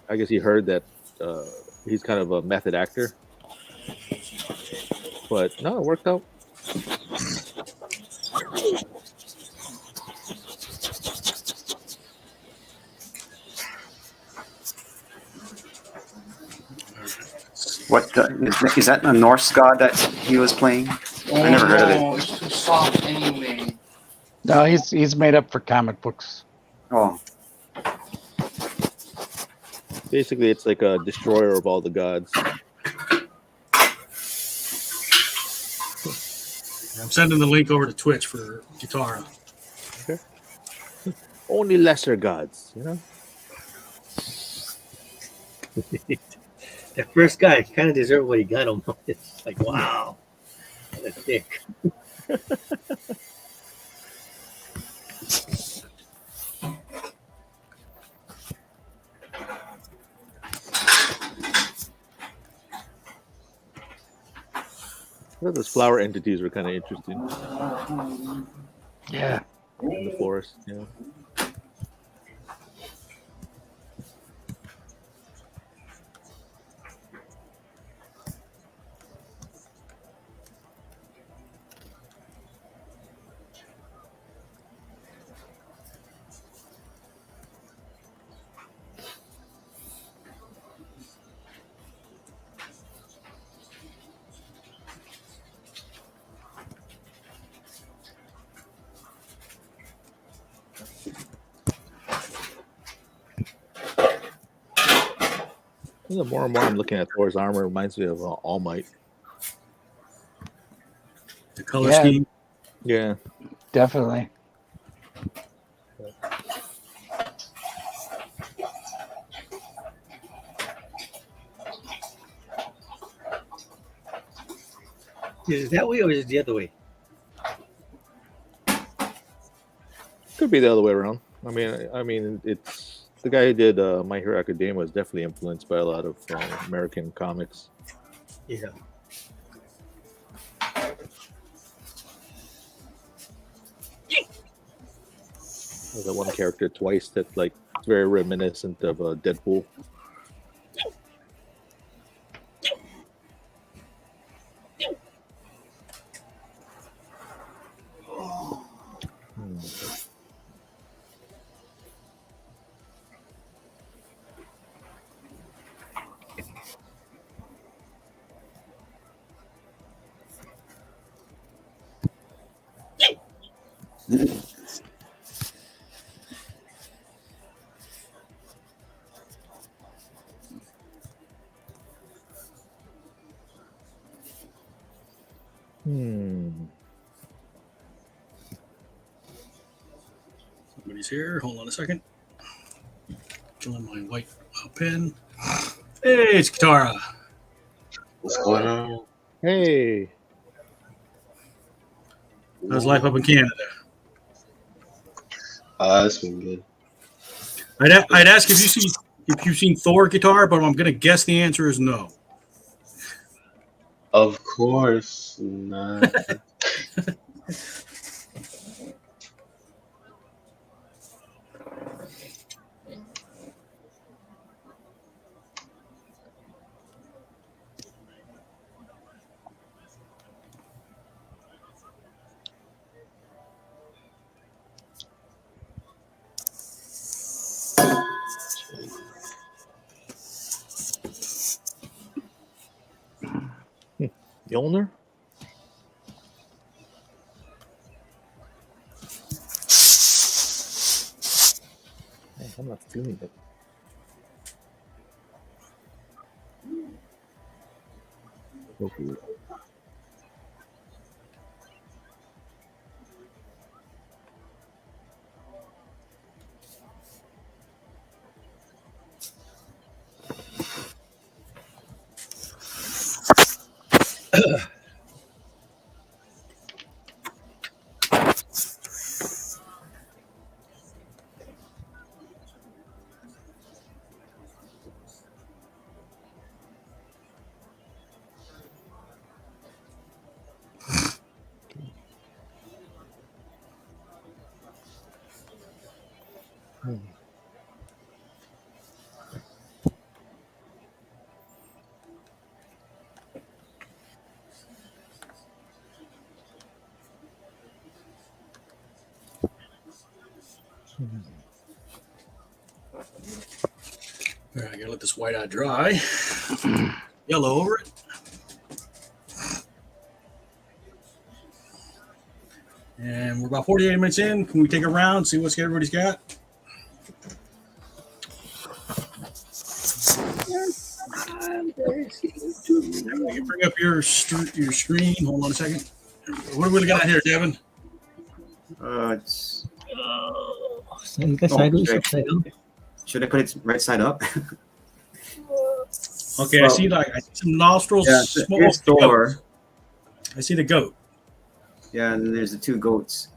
I guess he heard that he's kind of a method actor. But no, it worked out. What is that a Norse god that he was playing? I never heard of it. It's too soft anyway. No, he's made up for comic books. Oh, basically, it's like a destroyer of all the gods. I'm sending the link over to Twitch for Guitarra. Okay. Only lesser gods, That first guy kind of deserved what he got him. It's like, wow, what a dick. I thought those flower entities were kind of interesting. Yeah. In the forest, yeah. The more and more I'm looking at Thor's armor, it reminds me of All Might. The color Yeah. scheme. Yeah. Definitely. Is it that way or is it the other way? Could be the other way around. I mean, it's the guy who did My Hero Academia was definitely influenced by a lot of American comics. Yeah. There's that one character twice that like it's very reminiscent of Deadpool. Somebody's here. Hold on a second. Killing my white pen. Hey, it's Katara. What's going on? Hey. How's life up in Canada? It's been good. I'd ask if you've seen Thor guitar, but I'm gonna guess the answer is no. Of course not. Mjolnir? Oh, I'm not feeling it. Okay. All right, I gotta let this white eye dry. Yellow over it. And we're about 48 minutes in. Can we take a round, see what everybody's got? You bring up your screen. Hold on a second. What do we got here, Devin? It's Should I put it right side up? Okay, I see some nostrils. Yeah, here's Thor. I see the goat. Yeah, and then there's the two goats.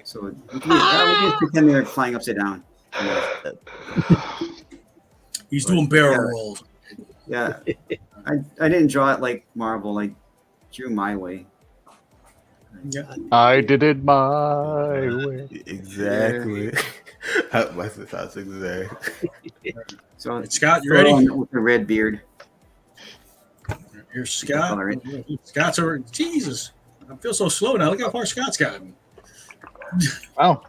So we can pretend they're flying upside down. He's doing barrel rolls. Yeah, I didn't draw it like Marvel. I drew my way. Yeah. I did it my way. Exactly. That's exactly. So Scott, you ready? With the red beard. Here's Scott. Scott's over. Jesus, I feel so slow now. Look how far Scott's gotten. Wow.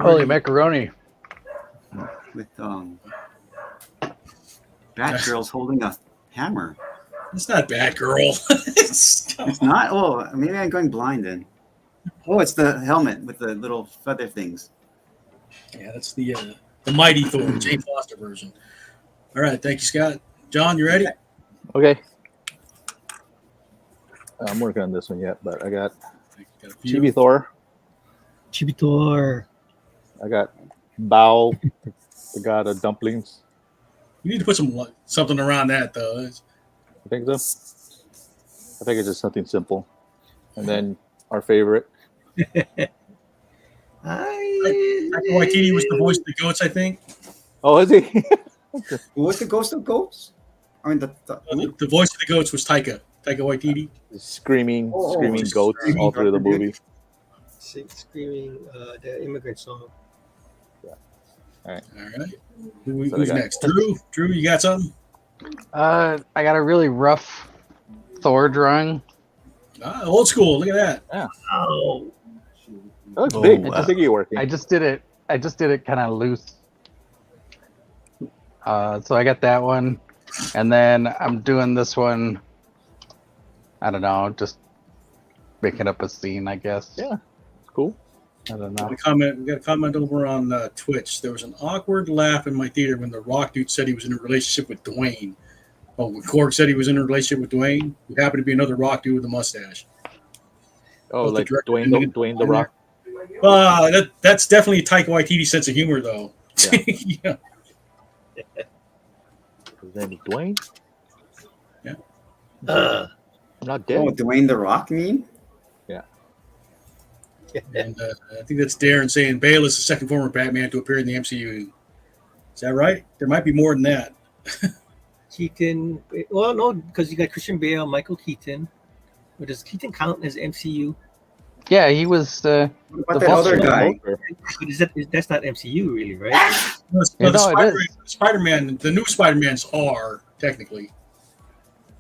Holy macaroni. With Batgirl's holding a hammer. It's not Batgirl. It's not? Oh, maybe I'm going blind then. Oh, it's the helmet with the little feather things. Yeah, that's the Mighty Thor, Jane Foster version. All right, thank you, Scott. John, you ready? Okay. I'm working on this one yet, but I got Chibi Thor. Chibi Thor. I got Bao, the god of dumplings. You need to put something around that, though. I think so. I think it's just something simple. And then our favorite. Taika Waititi was the voice of the goats, I think. Oh, is he? Who was the ghost of goats? I mean, the voice of the goats was Taika Waititi. Screaming goats all through the movie. Screaming the immigrant song. Yeah. All right. Who's next? Drew, you got something? I got a really rough Thor drawing. Old school. Look at that. Yeah. Oh. That looks big. Wow. I think you're working. I just did it kind of loose. So I got that one, and then I'm doing this one. I don't know, just making up a scene, I guess. Yeah, cool. I don't know. We got a comment over on Twitch. There was an awkward laugh in my theater when the Rock dude said he was in a relationship with Dwayne. Oh, when Korg said he was in a relationship with Dwayne, who happened to be another Rock dude with a mustache. Oh, like Dwayne the Rock. That's definitely a Taika Waititi sense of humor, though. Yeah. His name is Dwayne? Yeah. I'm not dead. Oh, Dwayne the Rock mean? Yeah. And I think that's Darren saying Bale is the second former Batman to appear in the MCU. Is that right? There might be more than that. Keaton. Well, no, because you got Christian Bale, Michael Keaton. But does Keaton count as MCU? Yeah, he was what about that other guy? That's not MCU, really, right? Spider-Man, the new Spider-Mans are technically.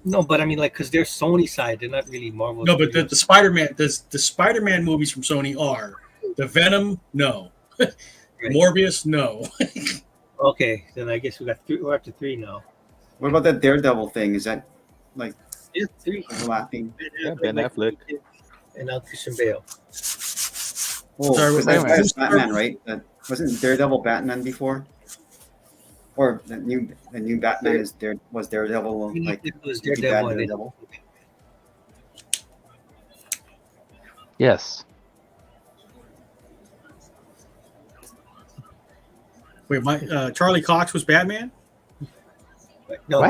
No, but I mean, like, because they're Sony side, they're not really Marvel. No, but the Spider-Man movies from Sony are the Venom, no, right. Morbius, no. Okay, then I guess we're up to 3 now. What about that Daredevil thing? Is that like 3 overlapping? Yeah, Ben Affleck. And now Christian Bale. Oh, that's Batman, right? Wasn't Daredevil Batman before? Or the new Batman was Daredevil like it was Daredevil. Yes. Wait, Charlie Cox was Batman? No.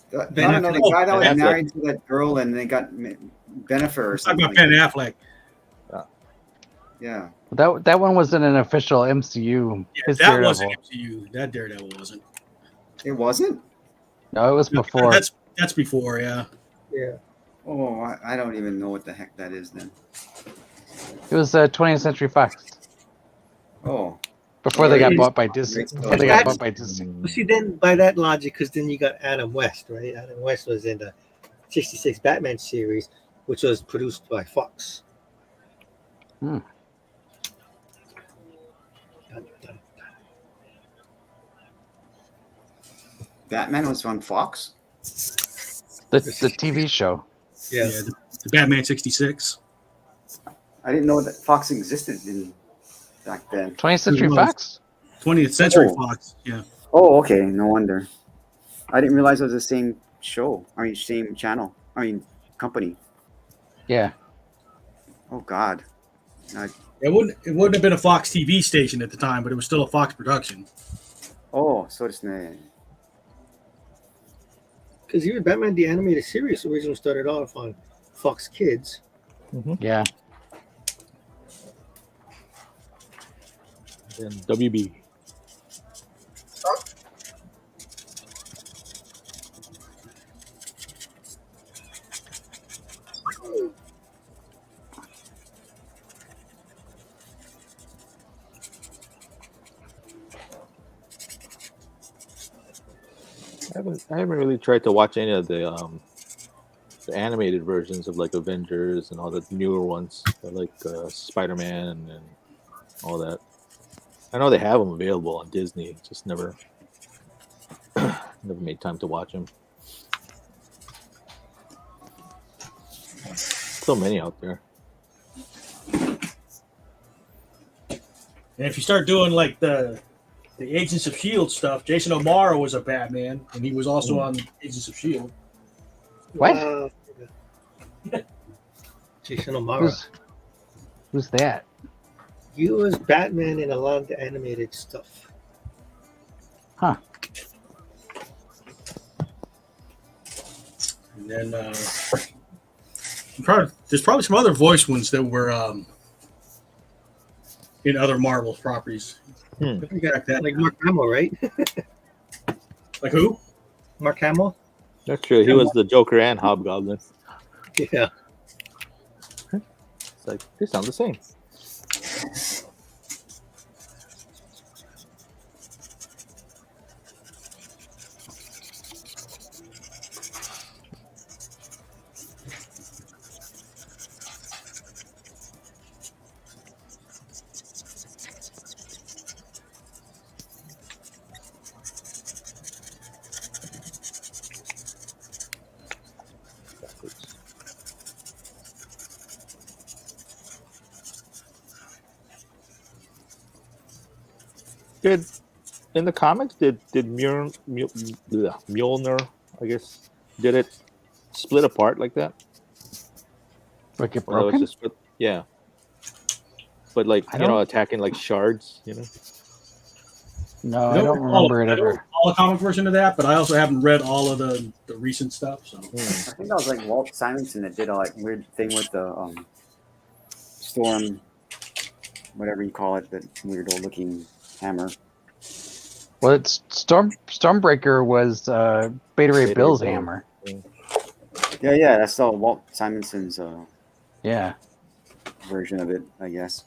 The guy that was married to that girl and they got Bennifer or something. Talking about Ben Affleck. Yeah. That one wasn't an official MCU. Yeah, that wasn't MCU. That Daredevil wasn't. It wasn't? No, it was before. That's before, yeah. Yeah. Oh, I don't even know what the heck that is then. It was 20th Century Fox. Oh. Before they got bought by Disney. See, then by that logic, because then you got Adam West, right? Adam West was in the 66 Batman series, which was produced by Fox. Batman was on Fox? The TV show. Yeah, the Batman 66. I didn't know that Fox existed back then. 20th Century Fox? 20th Century Fox, yeah. Oh, okay. No wonder. I didn't realize it was the same show. I mean, same channel. I mean, company. Yeah. Oh, God. It wouldn't have been a Fox TV station at the time, but it was still a Fox production. Oh, so it's not. Because even Batman the Animated Series originally started off on Fox Kids. Mm-hmm. Yeah. And WB. I haven't really tried to watch any of the animated versions of like Avengers and all the newer ones, like Spider-Man and all that. I know they have them available on Disney, just never made time to watch them. So many out there. And if you start doing like the Agents of Shield stuff, Jason O'Mara was a Batman, and he was also on Agents of Shield. What? Jason O'Mara. Who's that? He was Batman in a lot of the animated stuff. Huh. And then there's probably some other voice ones that were in other Marvel properties. Like Mark Hamill, right? Like who? Mark Hamill? That's true. He was the Joker and Hobgoblin. Yeah. It's like, they sound the same. In the comics, did Mjolnir, I guess, did it split apart like that? Like it Or was broken? it split? Yeah. But like, I you know, don't- attacking like shards, you know? No, I don't remember it ever. All the comic version of that, but I also haven't read all of the recent stuff. So I think that was like Walt Simonson that did a like weird thing with the storm, whatever you call it, that weird old looking hammer. Well, it's Stormbreaker was Beta Ray Bill's hammer. Yeah, that's all Walt Simonson's Yeah. version of it, I guess.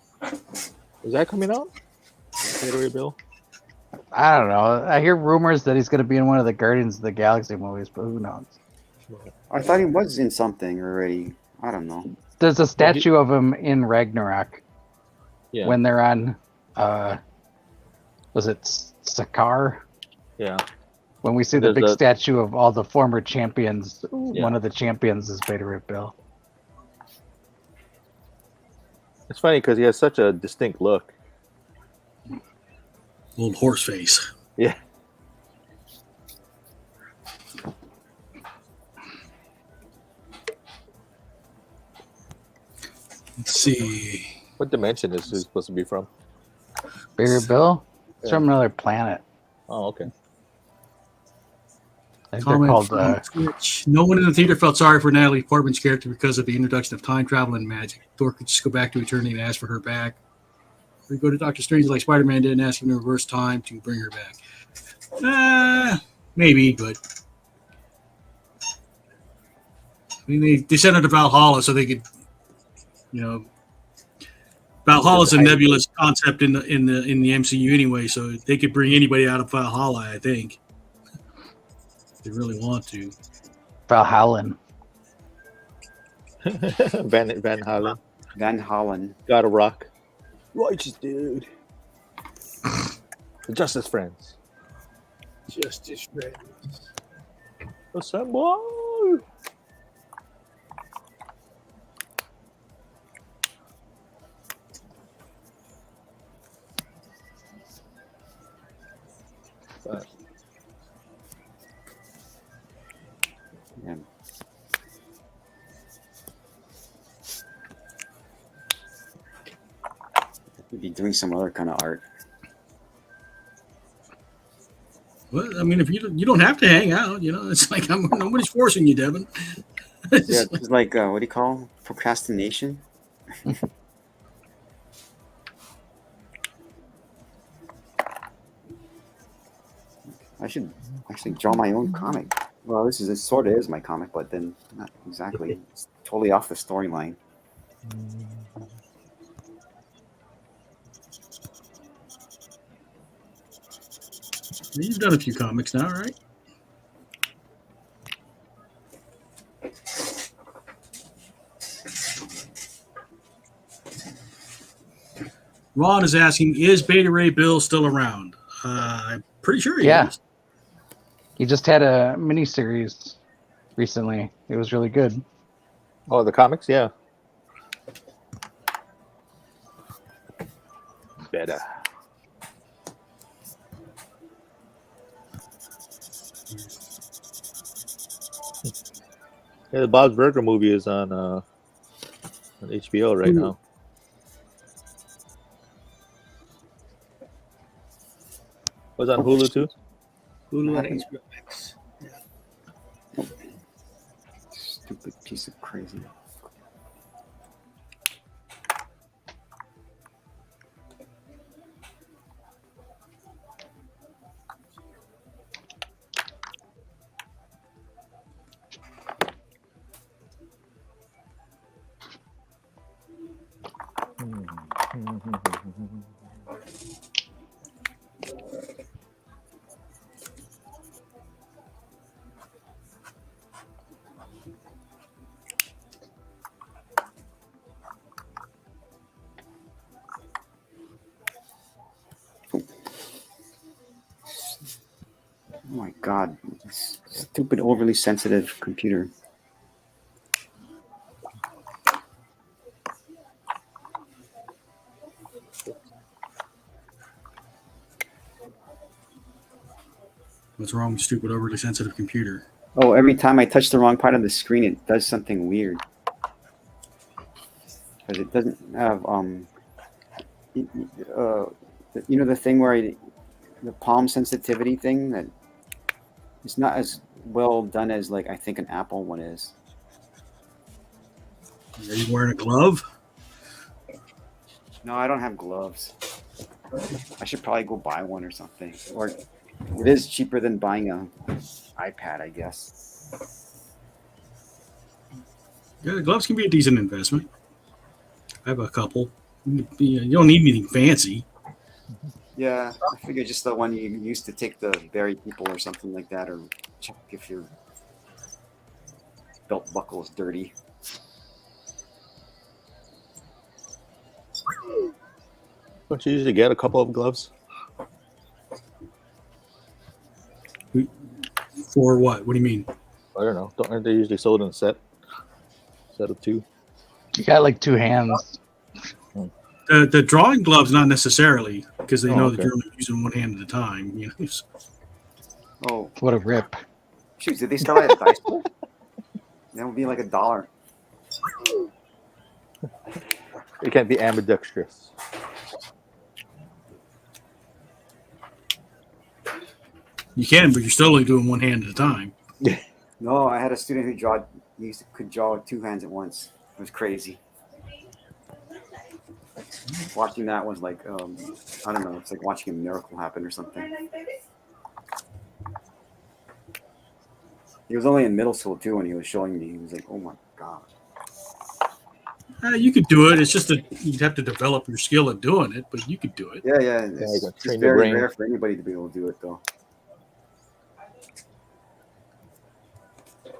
Is that coming out? Beta Ray Bill? I don't know. I hear rumors that he's going to be in one of the Guardians of the Galaxy movies, but who knows? I thought he was in something already. I don't know. There's a statue of him in Ragnarok. Yeah. When they're on, was it Sakaar? Yeah. When we see the There's big a- statue of all the former champions, one of the champions is Beta Ray Bill. It's funny because he has such a distinct look. Old horse face. Yeah. Let's see. What dimension is he supposed to be from? Beta Ray Bill? It's Yeah. from another planet. Oh, okay. I think they're Comment called. from Twitch. No one in the theater felt sorry for Natalie Portman's character because of the introduction of time travel and magic. Thor could just go back to eternity and ask for her back. Or go to Doctor Strange like Spider-Man did and ask him to reverse time to bring her back. Maybe, but I mean, they sent her to Valhalla so they could, Valhalla's a nebulous concept in the MCU anyway, so they could bring anybody out of Valhalla, I think. If they really want to. Valhallan. Van Halen. Van Hollen. Gotta rock. Righteous dude. The Justice Friends. Justice Friends. Assemble! Yeah. You'd be doing some other kind of art. Well, I mean, if you don't have to hang out, it's like nobody's forcing you, Devin. Yeah, it's like what do you call procrastination? I should actually draw my own comic. Well, this sort of is my comic, but then not exactly. It's totally off the storyline. You've done a few comics now, right? Ron is asking, is Beta Ray Bill still around? I'm pretty sure he is. He just had a miniseries recently. It was really good. Oh, the comics? Yeah. better. Yeah, the Bob's Burger movie is on HBO right now. Was on Hulu too? Hulu and HBO Max. Stupid piece of crazy. Oh my god, this stupid, overly sensitive computer. What's wrong with stupid, overly sensitive computer? Oh, every time I touch the wrong part of the screen, it does something weird. Because it doesn't have, you know, the thing where the palm sensitivity thing, that it's not as well done as, like, I think an Apple one is. Are you wearing a glove? No, I don't have gloves. I should probably go buy one or something. Or it is cheaper than buying an iPad, I guess. Yeah, the gloves can be a decent investment. I have a couple. You don't need anything fancy. Yeah, I figure just the one you used to take the bury people or something like that, or check if your belt buckle is dirty. Don't you usually get a couple of gloves? For what? What do you mean? I don't know. Aren't they usually sold in a set of two? You got like two hands. The drawing gloves, not necessarily, because they know that okay. you're only using one hand at a time. You know. Oh, What a rip! shoot! Did they sell it at Dice Pool? That would be like $1. It can't be ambidextrous. You can, but you're still only doing one hand at a time. No, I had a student who could draw with two hands at once. It was crazy. Watching that was like, I don't know, it's like watching a miracle happen or something. He was only in middle school too when he was showing me. He was like, oh my god. You could do it. It's just that you'd have to develop your skill at doing it, but you could do it. Yeah. you It's can train your very brain. rare for anybody to be able to do it, though.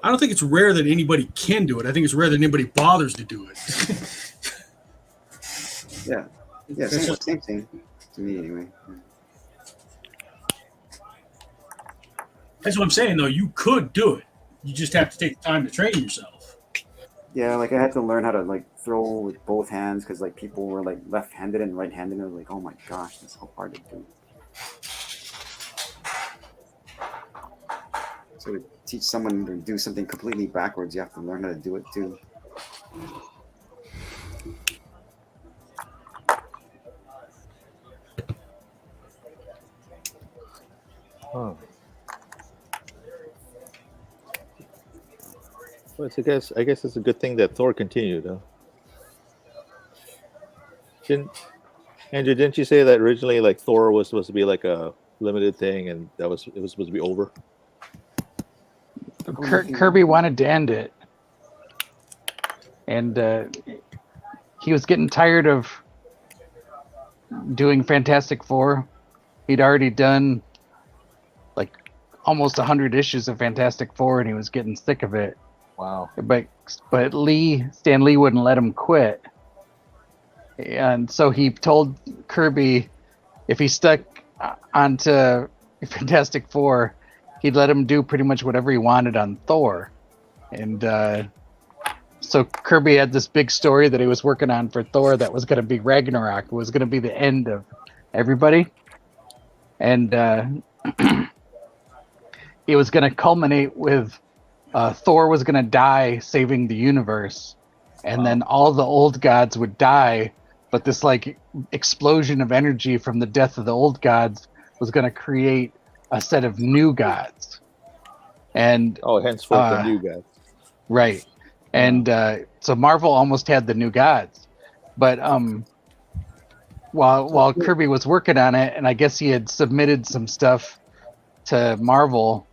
I don't think it's rare that anybody can do it. I think it's rare that anybody bothers to do it. Yeah, same thing to me anyway. That's what I'm saying, though. You could do it. You just have to take the time to train yourself. Yeah, like I had to learn how to like throw with both hands because like people were like left-handed and right-handed. I was like, oh my gosh, that's so hard to do. So to teach someone to do something completely backwards, you have to learn how to do it too. Huh. Well, I guess it's a good thing that Thor continued, huh? Andrew, didn't you say that originally like Thor was supposed to be like a limited thing and it was supposed to be over? Kirby wanted to end it, and he was getting tired of doing Fantastic Four. He'd already done like almost 100 issues of Fantastic Four, and he was getting sick of it. Wow. But Stan Lee wouldn't let him quit, and so he told Kirby if he stuck onto Fantastic Four, he'd let him do pretty much whatever he wanted on Thor. And so Kirby had this big story that he was working on for Thor that was going to be Ragnarok. It was going to be the end of everybody, and it was going to culminate with Thor was going to die saving the universe, and then all the old gods would die, but this like explosion of energy from the death of the old gods was going to create a set of new gods. And henceforth the new gods. Right. And so Marvel almost had the new gods. But while Kirby was working on it, and I guess he had submitted some stuff to Marvel,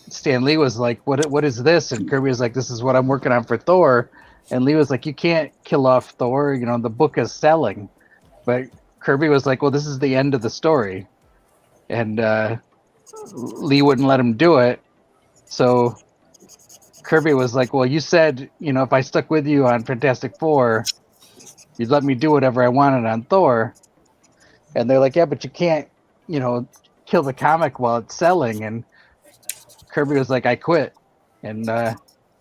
Stan Lee was like, what is this? And Kirby was like, this is what I'm working on for Thor. And Lee was like, you can't kill off Thor, you know, the book is selling. But Kirby was like, well, this is the end of the story. And Lee wouldn't let him do it. So Kirby was like, well, you said, you know, if I stuck with you on Fantastic Four, you'd let me do whatever I wanted on Thor. And they're like, yeah, but you can't, you know, kill the comic while it's selling. And Kirby was like, I quit. And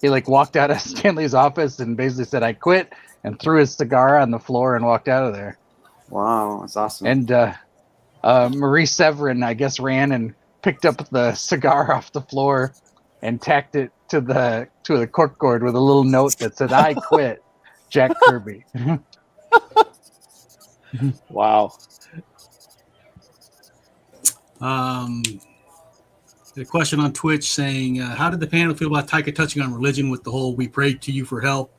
he like walked out of Stan Lee's office and basically said, I quit, and threw his cigar on the floor and walked out of there. Wow, that's awesome. And Marie Severin, I guess, ran and picked up the cigar off the floor and tacked it to the corkboard with a little note that said, I quit, Jack Kirby. Wow. A question on Twitch saying, how did the panel feel about Taika touching on religion with the whole "we prayed to you for help"?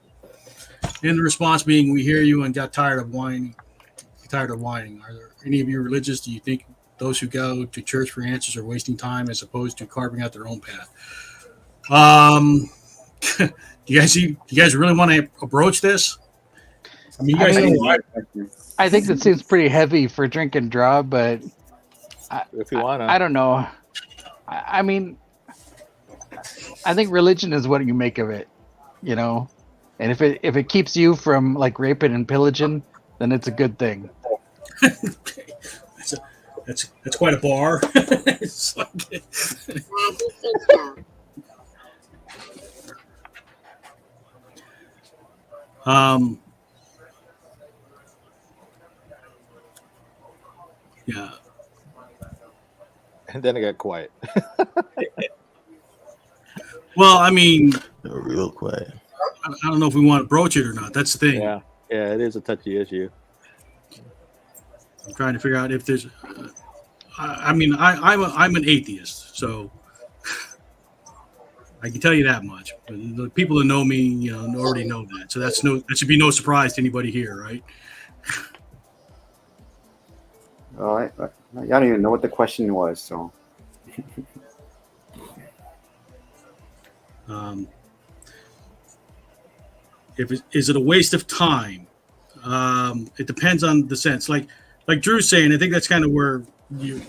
And the response being, "We hear you and got tired of whining." Are there any of you religious? Do you think those who go to church for answers are wasting time as opposed to carving out their own path? Do you guys really want to broach this? I mean, you guys I think that seems pretty heavy for drink and draw, but if you wanna, I don't know. I mean, I think religion is what you make of it, you know. And if it keeps you from like raping and pillaging, then it's a good thing. That's quite a bar. It's like, yeah. And then it got quiet. Well, I mean, real quiet. I don't know if we want to broach it or not. That's the thing. Yeah, it is a touchy issue. I'm trying to figure out if there's. I'm an atheist, so I can tell you that much. But the people that know me, you know, already know that. So that should be no surprise to anybody here, right? Oh, I don't even know what the question was. So, is it a waste of time? It depends on the sense. Like Drew's saying, I think that's kind of where we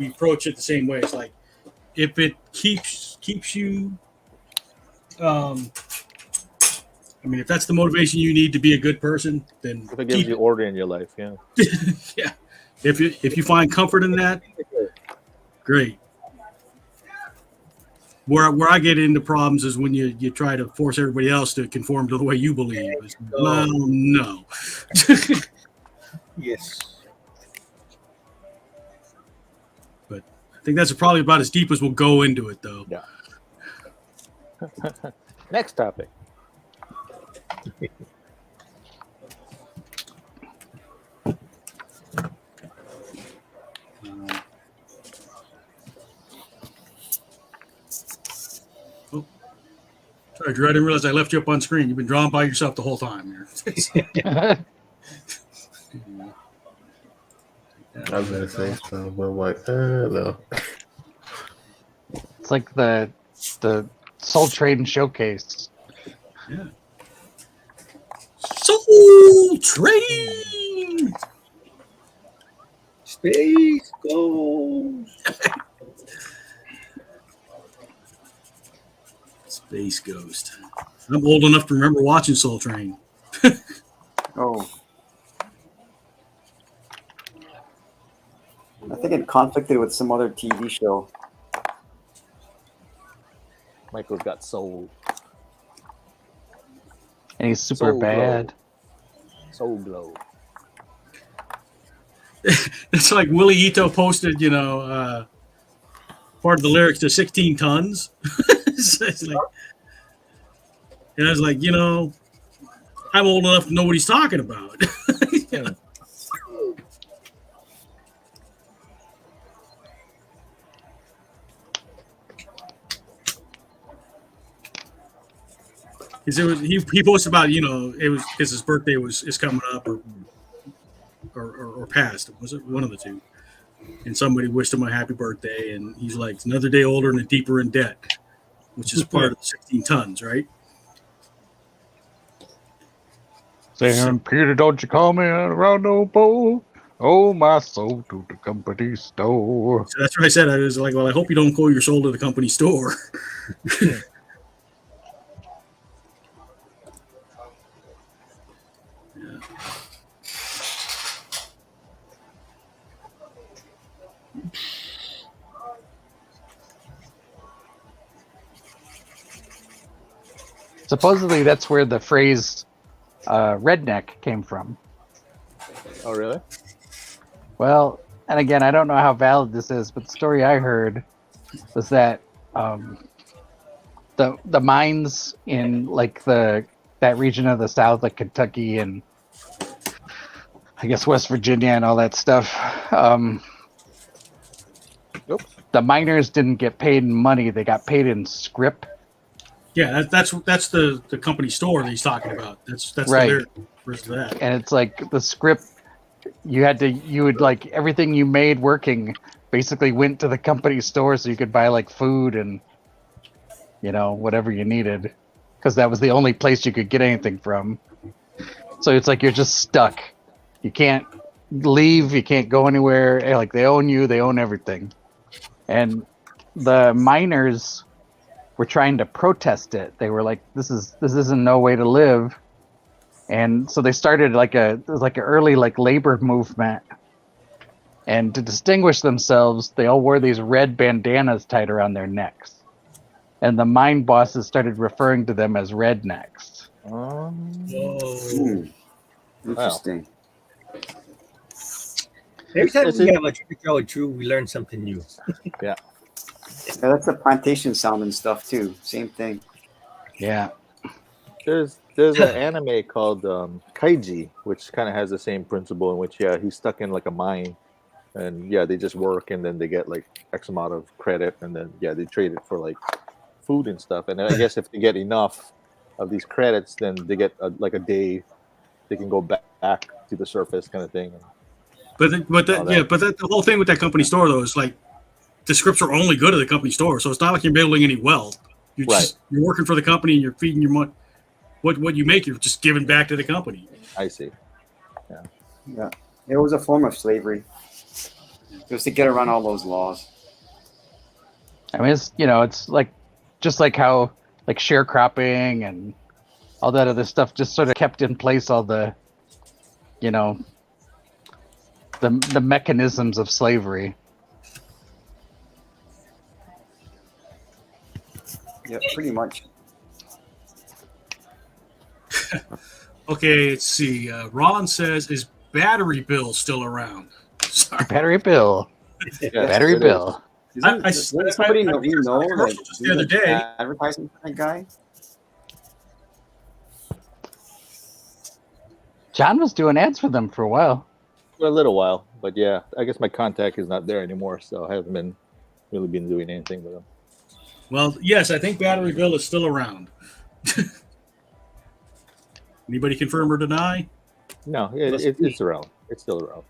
approach it the same way. It's like if it keeps you. I mean, if that's the motivation you need to be a good person, then if it gives you order in your life, yeah. Yeah. If you find comfort in that, great. Where I get into problems is when you try to force everybody else to conform to the way you believe. Well, no. Yes. But I think that's probably about as deep as we'll go into it, though. Yeah. Next topic. Sorry, Drew, I didn't realize I left you up on screen. You've been drawing by yourself the whole time here. I was gonna say something, but I'm like, no. It's like the Soul Train showcase. Yeah. Soul Train! Space Ghost. Space Ghost. I'm old enough to remember watching Soul Train. oh. I think it conflicted with some other TV show. Michael's got soul. And he's super bad. Soul glow. it's like Willie Ito posted, part of the lyrics to 16 tons. It's like, and I was like, I'm old enough to know what he's talking about. He posted about, it was because his birthday is coming up or past. Was it one of the two? And somebody wished him a happy birthday, and he's like, it's another day older and deeper in debt, which is part of the 16 tons, right? Saying, Peter, don't you call me around no bowl. Oh, my soul to the company store. So that's what I said. I was like, well, I hope you don't call your soul to the company store. Yeah. Supposedly, that's where the phrase redneck came from. Oh, really? Well, and again, I don't know how valid this is, but the story I heard was that the mines in like that region of the South, like Kentucky and I guess West Virginia and all that stuff, the miners didn't get paid in money; they got paid in scrip. Yeah, that's the company store that he's talking about. That's right. That. And it's like the script. You would like everything you made working basically went to the company store so you could buy like food and whatever you needed because that was the only place you could get anything from. So it's like you're just stuck. You can't leave. You can't go anywhere. Like they own you. They own everything. And the miners were trying to protest it. They were like, this isn't no way to live. And so they started like an early like labor movement. And to distinguish themselves, they all wore these red bandanas tied around their necks. And the mine bosses started referring to them as rednecks. Interesting. Every time we have a show with Drew, we learn something new. Yeah. That's the plantation sound and stuff too. Same thing. Yeah. There's an anime called Kaiji, which kind of has the same principle in which he's stuck in like a mine, and they just work and then they get like X amount of credit, and then they trade it for like food and stuff. And I guess if they get enough of these credits, then they get like a day they can go back to the surface kind of thing. But the whole thing with that company store though is like the scripts are only good at the company store, so it's not like you're building any wealth. You're working for the company and you're feeding your money. What you make, you're just giving back to the company. I see. Yeah. It was a form of slavery. It was to get around all those laws. I mean, it's like just like how like sharecropping and all that other stuff just sort of kept in place all the the mechanisms of slavery. Yeah, pretty much. Okay, let's see. Ron says, "Is Battery Bill still around?" Sorry. Battery Bill. Battery Bill. Isn't somebody that we know just the other day advertising for that guy? John was doing ads for them for a while. For a little while, but I guess my contact is not there anymore, so I haven't really been doing anything with them. Well, yes, I think Battery Bill is still around. Anybody confirm or deny? No, it's around. It's still around.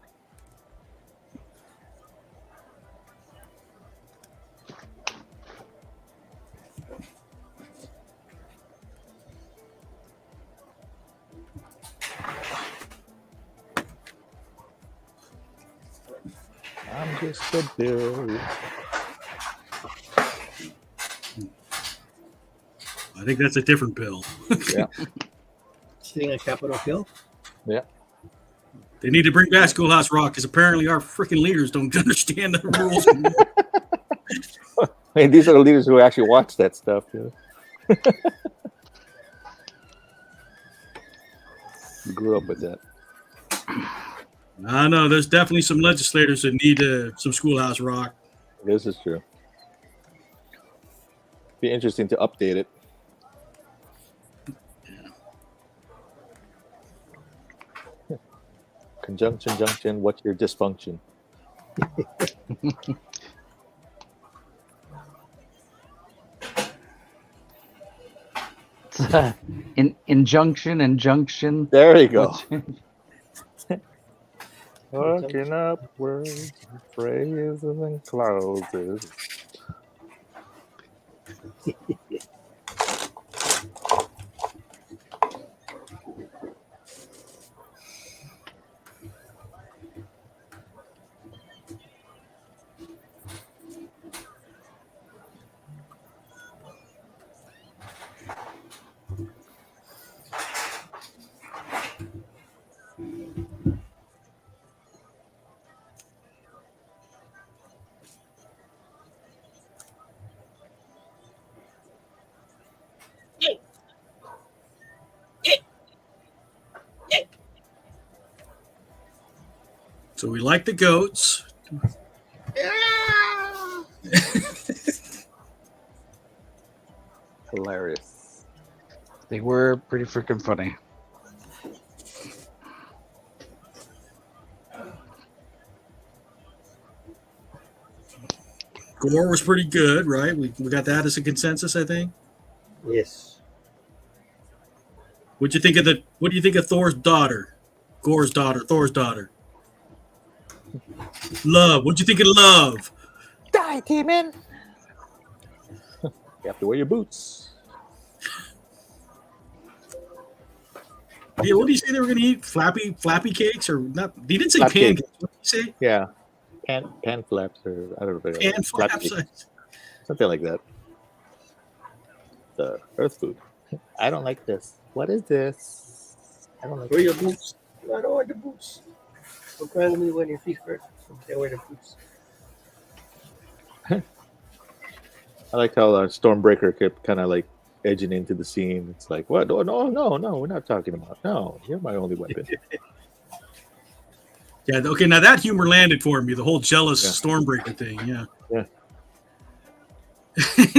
I'm just a bill. I think that's a different bill. Yeah. Sitting on Capitol Hill? Yeah. They need to bring back Schoolhouse Rock because apparently our freaking leaders don't understand the rules. Hey, these are the leaders who actually watch that stuff. Grew up with that. I know there's definitely some legislators that need some Schoolhouse Rock. This is true. Be interesting to update it. Conjunction, junction. What's your dysfunction? Injunction. There you go. Looking upwards, phrases and clauses. So we like the goats. Hilarious. They were pretty freaking funny. Gore was pretty good, right? We got that as a consensus, I think. Yes. What do you think of Thor's daughter? Gore's daughter, Thor's daughter. Love. What'd you think of Love? Die, demon. You have to wear your boots. Yeah, what did he say they were going to eat? Flappy cakes or not? He didn't say Flap pancakes. cake. What did he say? Yeah. Pan flaps, or I don't know. Pan flaps. Something like that. The earth food. I don't like this. What is this? I don't like Wear your boots. I don't wear the boots. Don't cry me when your feet hurt. They wear the boots. I like how Stormbreaker kept kind of like edging into the scene. It's like, what? No, we're not talking about. No, you're my only weapon. Yeah, okay, now that humor landed for me, the whole jealous Stormbreaker thing, yeah. Yeah.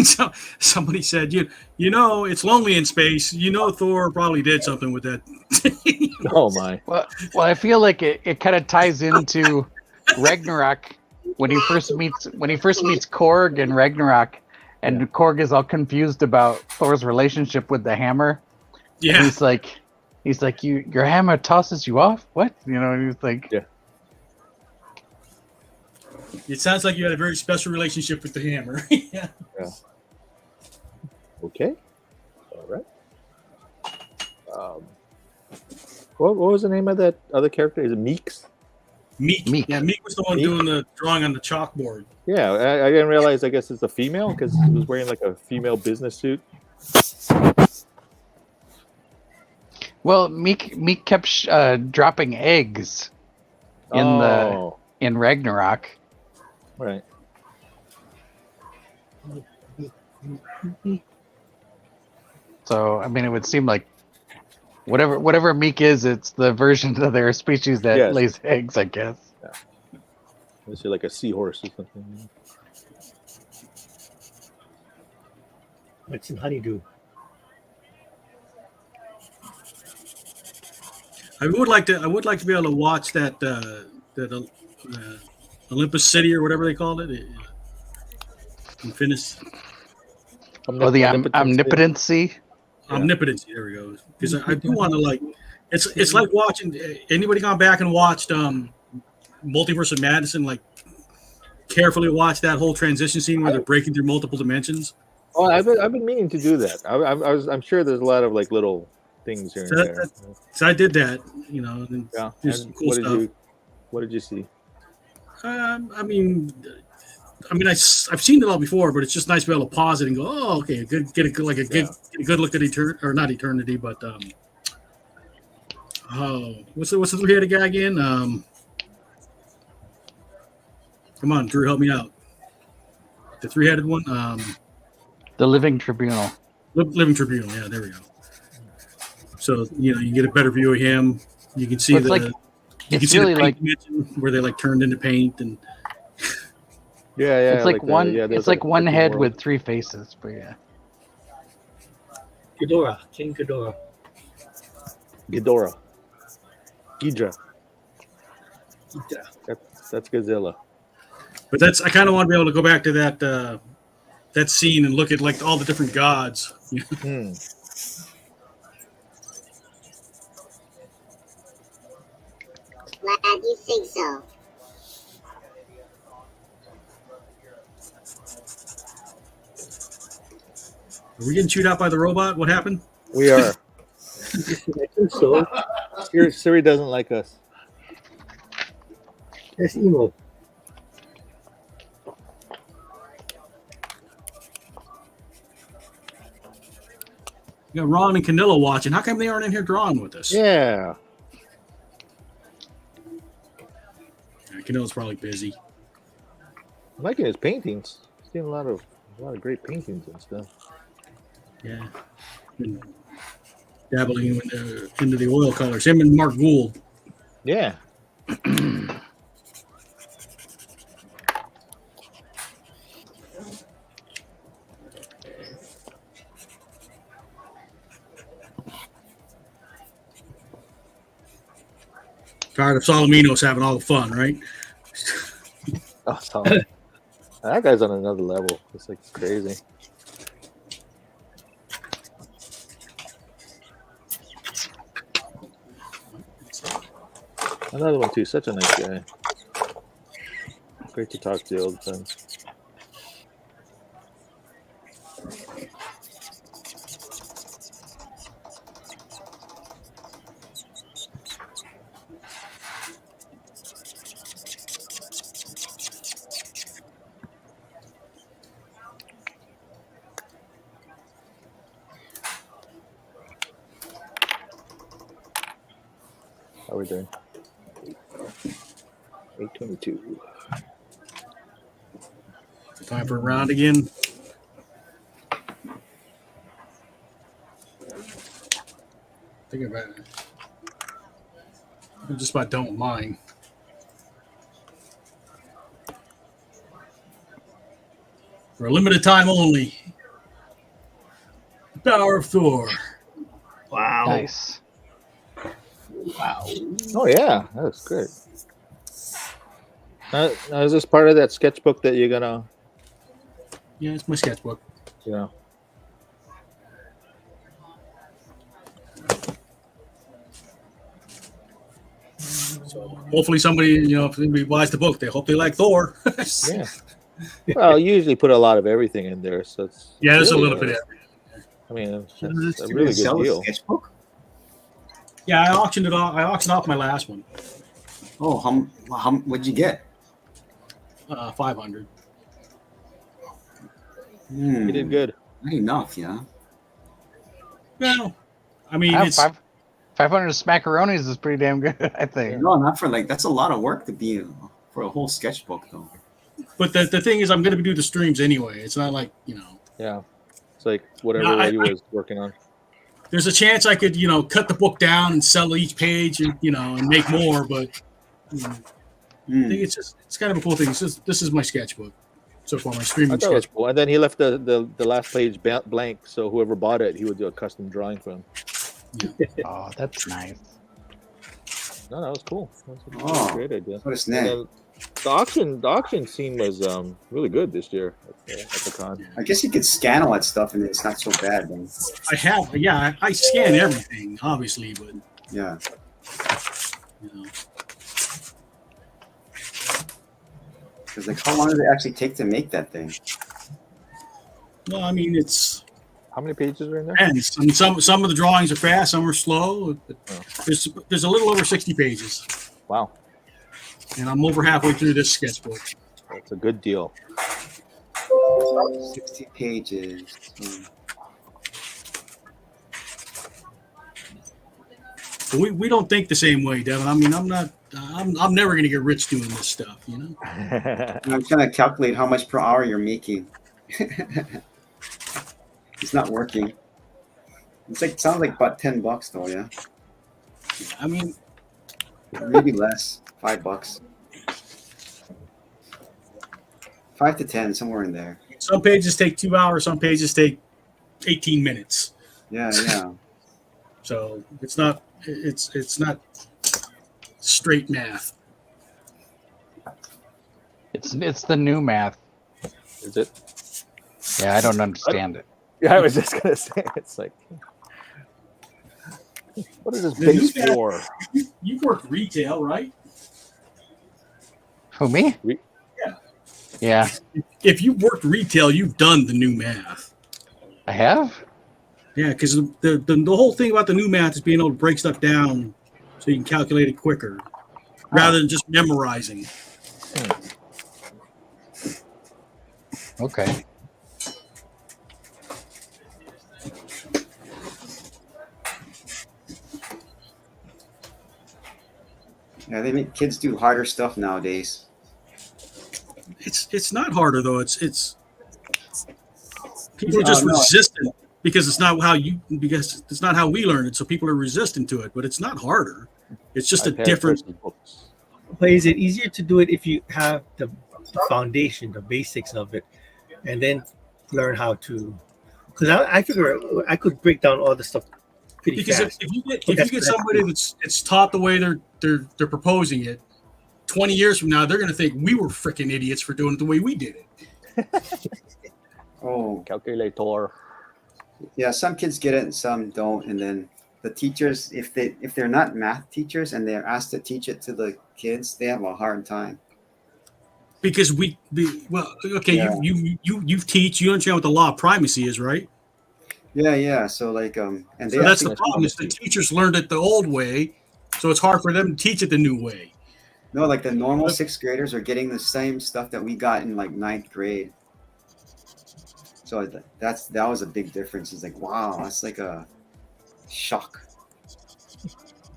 So somebody said, you know, it's lonely in space. You know, Thor probably did something with that. Oh my. Well, I feel like it kind of ties into Ragnarok when he first meets Korg in Ragnarok, and Korg is all confused about Thor's relationship with the hammer. Yeah. And he's like, your hammer tosses you off? What? You know, and he's like, yeah. It sounds like you had a very special relationship with the hammer. Yeah. Okay. All right. What was the name of that other character? Is it Meeks? Meek. Yeah, Meek was the one doing the drawing on the chalkboard. Yeah, I didn't realize. I guess it's a female because he was wearing like a female business suit. Well, Meek kept dropping eggs in Ragnarok. Right. So I mean, it would seem like whatever Meek is, it's the version of their species that lays eggs, I guess. Yeah. Is it like a seahorse or something? What's in honeydew? I would like to be able to watch that Olympus City or whatever they called it. Infinis. Oh, the Omnipotency. Omnipotency. There we go. Because I do want to it's like watching. Anybody gone back and watched Multiverse of Madness and like carefully watch that whole transition scene where they're breaking through multiple dimensions? Oh, I've been meaning to do that. I'm sure there's a lot of like little things here and there. So I did that, you know. And yeah. And cool stuff. What did you see? I mean, I've seen it all before, but it's just nice to be able to pause it and go, oh, okay, get a good look at not eternity, but what's the three-headed guy again? Come on, Drew, help me out. The three-headed one. The Living Tribunal. Living Tribunal. Yeah, there we go. So you can get a better view of him. You can see You can It's see really the like paint dimension where they like turned into paint, and Yeah, it's like one. there's It's like one freaking head world. with 3 faces. But yeah, Ghidorah, King Ghidorah. Ghidorah, Ghidra. Ghidra. That's Godzilla. but that's I kind of want to be able to go back to that scene and look at like all the different gods. Hmm. Glad you think so. Are we getting chewed out by the robot? What happened? We are. I think so. Siri doesn't like us. That's emo. You got Ron and Canilla watching. How come they aren't in here drawing with us? Yeah. Canilla's probably busy. I'm liking his paintings. He's doing a lot of great paintings and stuff. Yeah. Been dabbling into the oil colors. Him and Mark Gould. Yeah. Tired of Solominos having all the fun, right? Oh, Solomon. That guy's on another level. It's like crazy. Another one too. Such a nice guy. Great to talk to the old friends. How are we doing? 8:22. Time for a round again. Think about it. I just about don't mind. For a limited time only. The Power of Thor. Wow. nice. Wow. Oh yeah, that's great. Now, is this part of that sketchbook that you're gonna, Yeah, it's my sketchbook. you know? So hopefully somebody, if anybody buys the book, they hope they like Thor. Yeah. Well, you usually put a lot of everything in there, so it's Yeah, there's really a little bit of nice. everything. I mean, Does that's a Siri really good sell a deal. sketchbook? Yeah, I auctioned it off. I auctioned off my last one. Oh, what'd you get? 500. You did good. Not enough, yeah. Well, I mean, I have it's 500 smackaronis is pretty damn good, I think. No, not for that's a lot of work to be for a whole sketchbook, though. but the thing is, I'm going to do the streams anyway. It's not like Yeah. It's like whatever No, he was working on. There's a chance I could cut the book down and sell each page and and make more, but I think it's kind of a cool thing. This is my sketchbook so far, my I streaming thought it was sketchbook. cool. And then he left the last page blank, so whoever bought it, he would do a custom drawing for him. Oh, that's nice. No, that was cool. That was Oh, a great idea. what a And snack. then the auction scene was really good this year at the con. I guess you could scan all that stuff and it's not so bad then. I have, I scan everything, obviously, but Yeah. Because how long does it actually take to make that thing? Well, I mean, it's How many pages are in there? depends. I mean, some of the drawings are fast, some are slow. But there's a little over 60 pages, Wow, and I'm over halfway through this sketchbook. that's a good deal. 60 pages. But we don't think the same way, Devin. I mean, I'm never going to get rich doing this stuff, And I'm trying to calculate how much per hour you're making. It's not working. It sounds like about $10 though, yeah. I mean, Maybe less. $5. 5 to 10, somewhere in there. Some pages take 2 hours. Some pages take 18 minutes. Yeah. So it's not straight math. It's the new math. Is it? Yeah, I don't understand it. Yeah, I was just gonna say it's like, what is this base for? You've worked retail, right? Who, me? Yeah. Yeah. If you've worked retail, you've done the new math. I have? Yeah, because the whole thing about the new math is being able to break stuff down so you can calculate it quicker rather than just memorizing. Okay. Yeah, they make kids do harder stuff nowadays. It's not harder though. It's people are just resistant because it's not how we learn it. So people are resistant to it, but it's not harder. It's just a different. But is it easier to do it if you have the foundation, the basics of it, and then learn how to? Because I figure I could break down all the stuff pretty fast. If you get somebody that's taught the way they're proposing it, 20 years from now they're going to think we were freaking idiots for doing it the way we did it. Oh, calculator. Yeah, some kids get it and some don't, and then the teachers, if they're not math teachers and they're asked to teach it to the kids, they have a hard time. Because you teach, you understand what the law of primacy is, right? Yeah. So like and so that's the problem is the teachers learned it the old way, so it's hard for them to teach it the new way. No, like the normal sixth graders are getting the same stuff that we got in like ninth grade. So that was a big difference. It's like, wow, that's like a shock.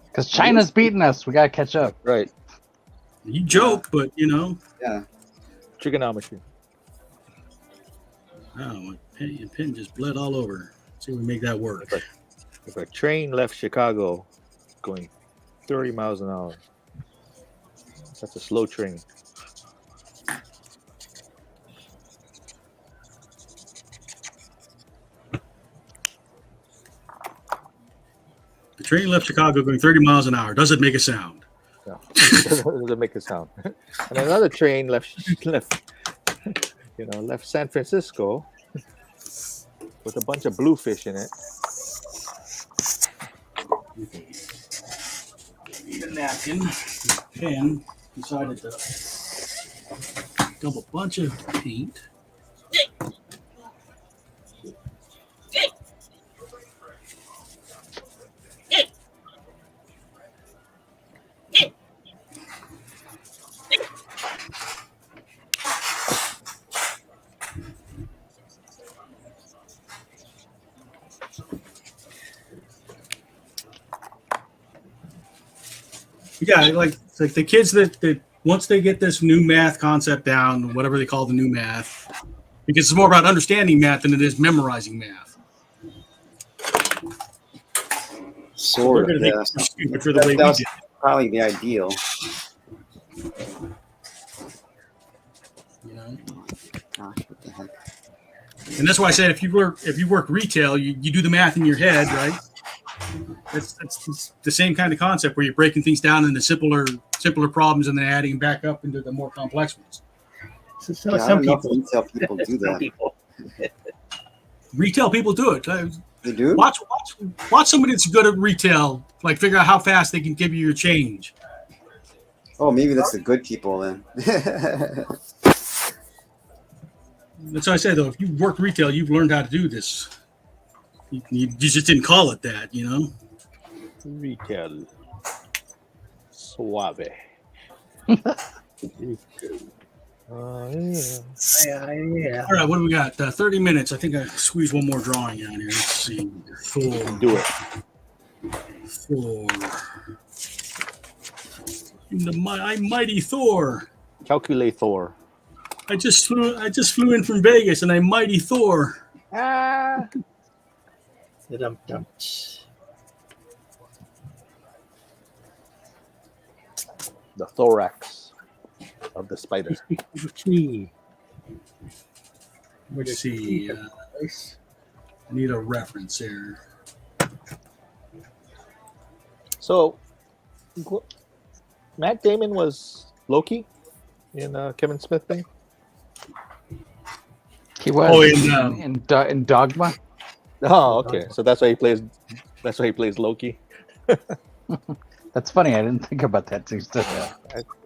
Because China's beating us, we gotta catch up. Right. You joke, but you know. Yeah. Trigonometry. Oh, my pen just bled all over. See if we make that work. If a train left Chicago going 30 miles an hour, that's a slow train. The train left Chicago going 30 miles an hour. Does it make a sound? No, it doesn't make a sound. And another train left San Francisco with a bunch of bluefish in it. Need a napkin, pen, decided to dump a bunch of paint. Yeah, like the kids that once they get this new math concept down, whatever they call the new math, because it's more about understanding math than it is memorizing math. Sort of. Yeah. That's probably the ideal. You know. Gosh, what the heck? And that's why I said if you work retail, you do the math in your head, right? That's the same kind of concept where you're breaking things down into simpler problems and then adding back up into the more complex ones. So some people retail people do that. Retail people do it. They do. Watch somebody that's good at retail. Like figure out how fast they can give you your change. Oh, maybe that's the good people then. That's what I said though. If you work retail, you've learned how to do this. You just didn't call it that, you know. Retail. Suave. Yeah. All right, what do we got? 30 minutes. I think I squeezed one more drawing down here. Let's see. Thor. Do it. Thor. I'm mighty Thor. Calculate Thor. I just flew in from Vegas, and I'm mighty Thor. Ah. the thorax of the spider. Let's see. I need a reference here. So, Matt Damon was Loki in Kevin Smith thing. He was in Dogma. Oh, okay. So that's why he plays. That's why he plays Loki. That's funny. I didn't think about that too.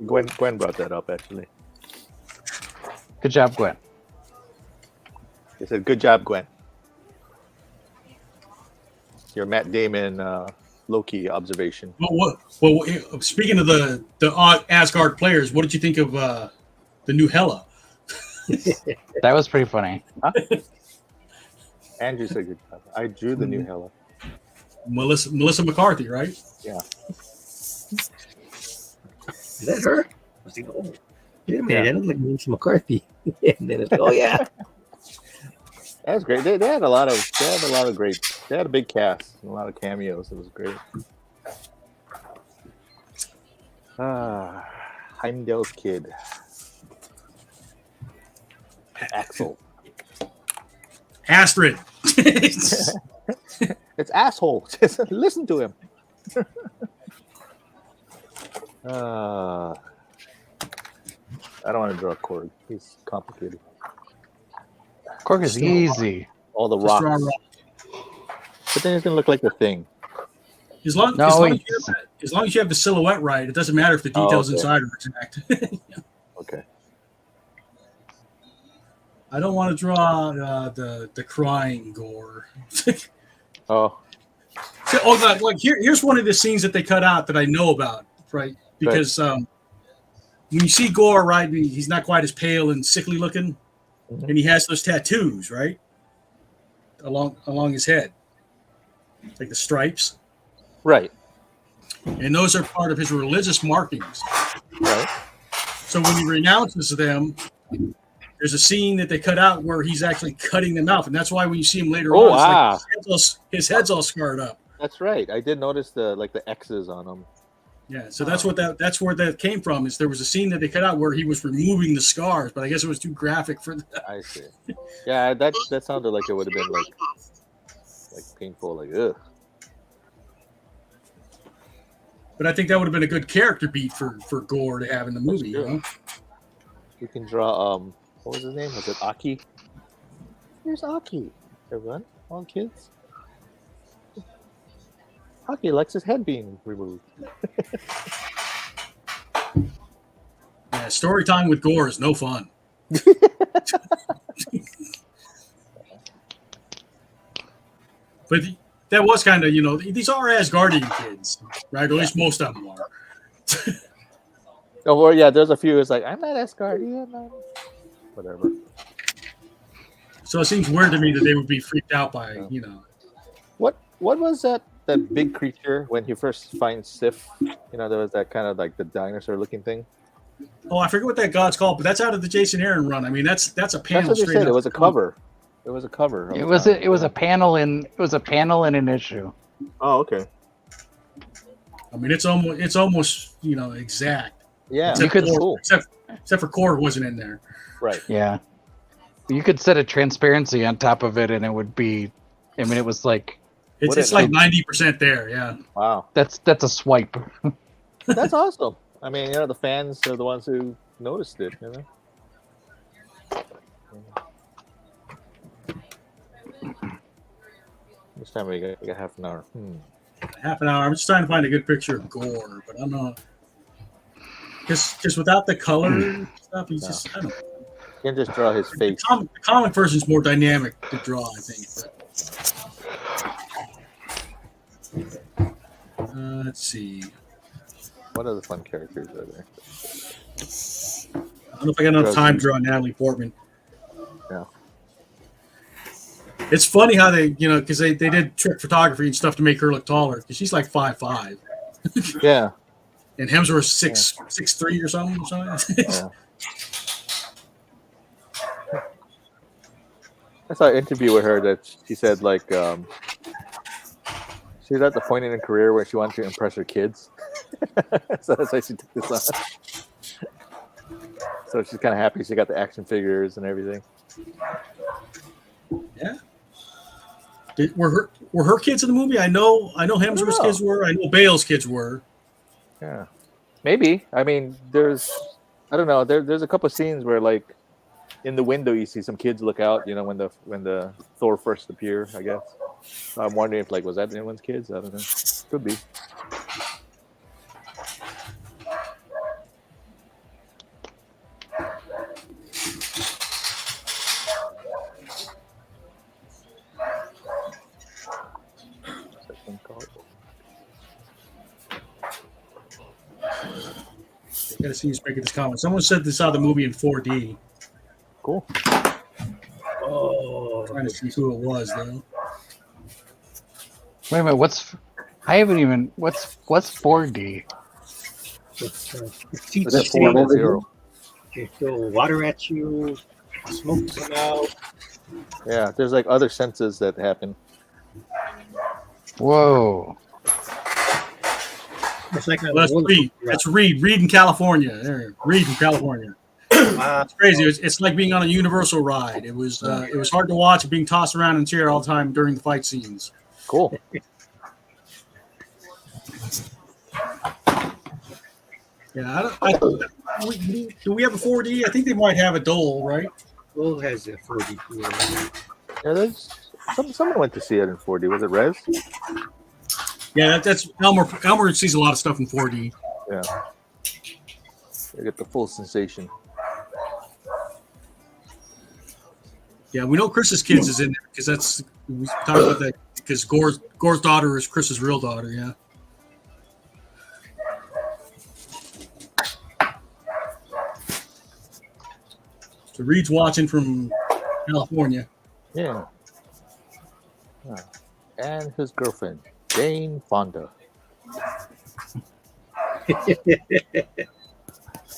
Gwen brought that up actually. Good job, Gwen. He said, "Good job, Gwen." Your Matt Damon Loki observation. Well, speaking of the Asgard players, what did you think of the new Hela? That was pretty funny. Huh? Andrew said good job. I drew the new Hela. Melissa McCarthy, right? Yeah. Is that her? I was thinking, oh, wait a minute, that looks like Melissa McCarthy. And then it's like, oh yeah. That was great. They had a lot of great. They had a big cast and a lot of cameos. It was great. Heimdall's kid. Axel. Astrid. It's asshole. Listen to him. I don't want to draw Korg. He's complicated. Korg is easy. All the rocks. But then he's gonna look like the Thing. As long as you have the silhouette right, it doesn't matter if the details inside are exact. Okay. I don't want to draw the crying gore. Oh. So, here's one of the scenes that they cut out that I know about, right? Because when you see Gore, right, he's not quite as pale and sickly looking, and he has those tattoos, right, along his head, like the stripes, right? And those are part of his religious markings, right? So when he renounces them, there's a scene that they cut out where he's actually cutting them out, and that's why when you see him later on, wow. His head's all scarred up. That's right. I did notice the X's on him. Yeah, so that's where that came from. Is there was a scene that they cut out where he was removing the scars, but I guess it was too graphic for that. I see. Yeah, that sounded like it would have been like painful, like ugh. But I think that would have been a good character beat for Gore to have in the movie. You know? You can draw what was his name? Was it Aki? Here's Aki. Everyone, all kids. Aki likes his head being removed. Yeah, story time with Gore is no fun. But that was kind of, these are Asgardian kids, right? Or at least most of them are. Oh, well, yeah, there's a few. It's like, I'm not Asgardian. Whatever. So it seems weird to me that they would be freaked out by, What was that big creature when he first finds Sif? There was that kind of like the dinosaur-looking thing. Oh, I forget what that god's called, but that's out of the Jason Aaron run. I mean, that's a panel. That's what they said. It was a cover. It was a cover. It was a panel in an issue. Oh, okay. I mean, it's almost exact. Yeah, except for Korg wasn't in there. Right. Yeah. You could set a transparency on top of it, and it would be. I mean, it was like. It's like 90% there. Yeah. Wow. That's a swipe. That's awesome. I mean, the fans are the ones who noticed it. This time we got half an hour. Half an hour. I'm just trying to find a good picture of Gore, but I'm not. Just without the color stuff, he's just. I don't know. You can just draw his face. The comic version's more dynamic to draw, I think. But. Let's see. What other fun characters are there? I don't know if I got enough time to draw Natalie Portman. Yeah. It's funny how they, because they did trick photography and stuff to make her look taller, because she's like 5'5". Yeah. And Hemsworth's 6'3" or something. Yeah. I saw an interview with her that she said like She's at the point in her career where she wants to impress her kids. So that's why she took this on. So she's kind of happy she got the action figures and everything. Yeah. Were her kids in the movie? I know Hemsworth's kids were. I know Bale's kids were. Yeah. Maybe. I mean, I don't know. There's a couple of scenes where, like, in the window you see some kids look out. You know, when the Thor first appear, I guess. So I'm wondering if, like, was that anyone's kids? I don't know. Could be. I gotta see who's making this comment. Someone said they saw the movie in 4D. Cool. Oh, I'm trying to see who it was though. Wait a minute, what's 4D? It's It's 4.0. They throw water at you, smoke come out. Yeah, there's like other senses that happen. Whoa. It's like That's Reed. That's Reed. Reed in California. There, Reed from California. It's crazy. It's like being on a Universal ride. It was hard to watch being tossed around in a chair all the time during the fight scenes. Cool. Yeah, do we have a 4D? I think they might have a Dole, right? Dole has a 4D. Yeah, there's someone went to see it in 4D. Was it Rez? Yeah, that's Elmer. Elmer sees a lot of stuff in 4D. Yeah, you get the full sensation. Yeah, we know Chris's kids is in there because we talked about that because Gore's daughter is Chris's real daughter. Yeah. So Reed's watching from California. Yeah. And his girlfriend, Jane Fonda.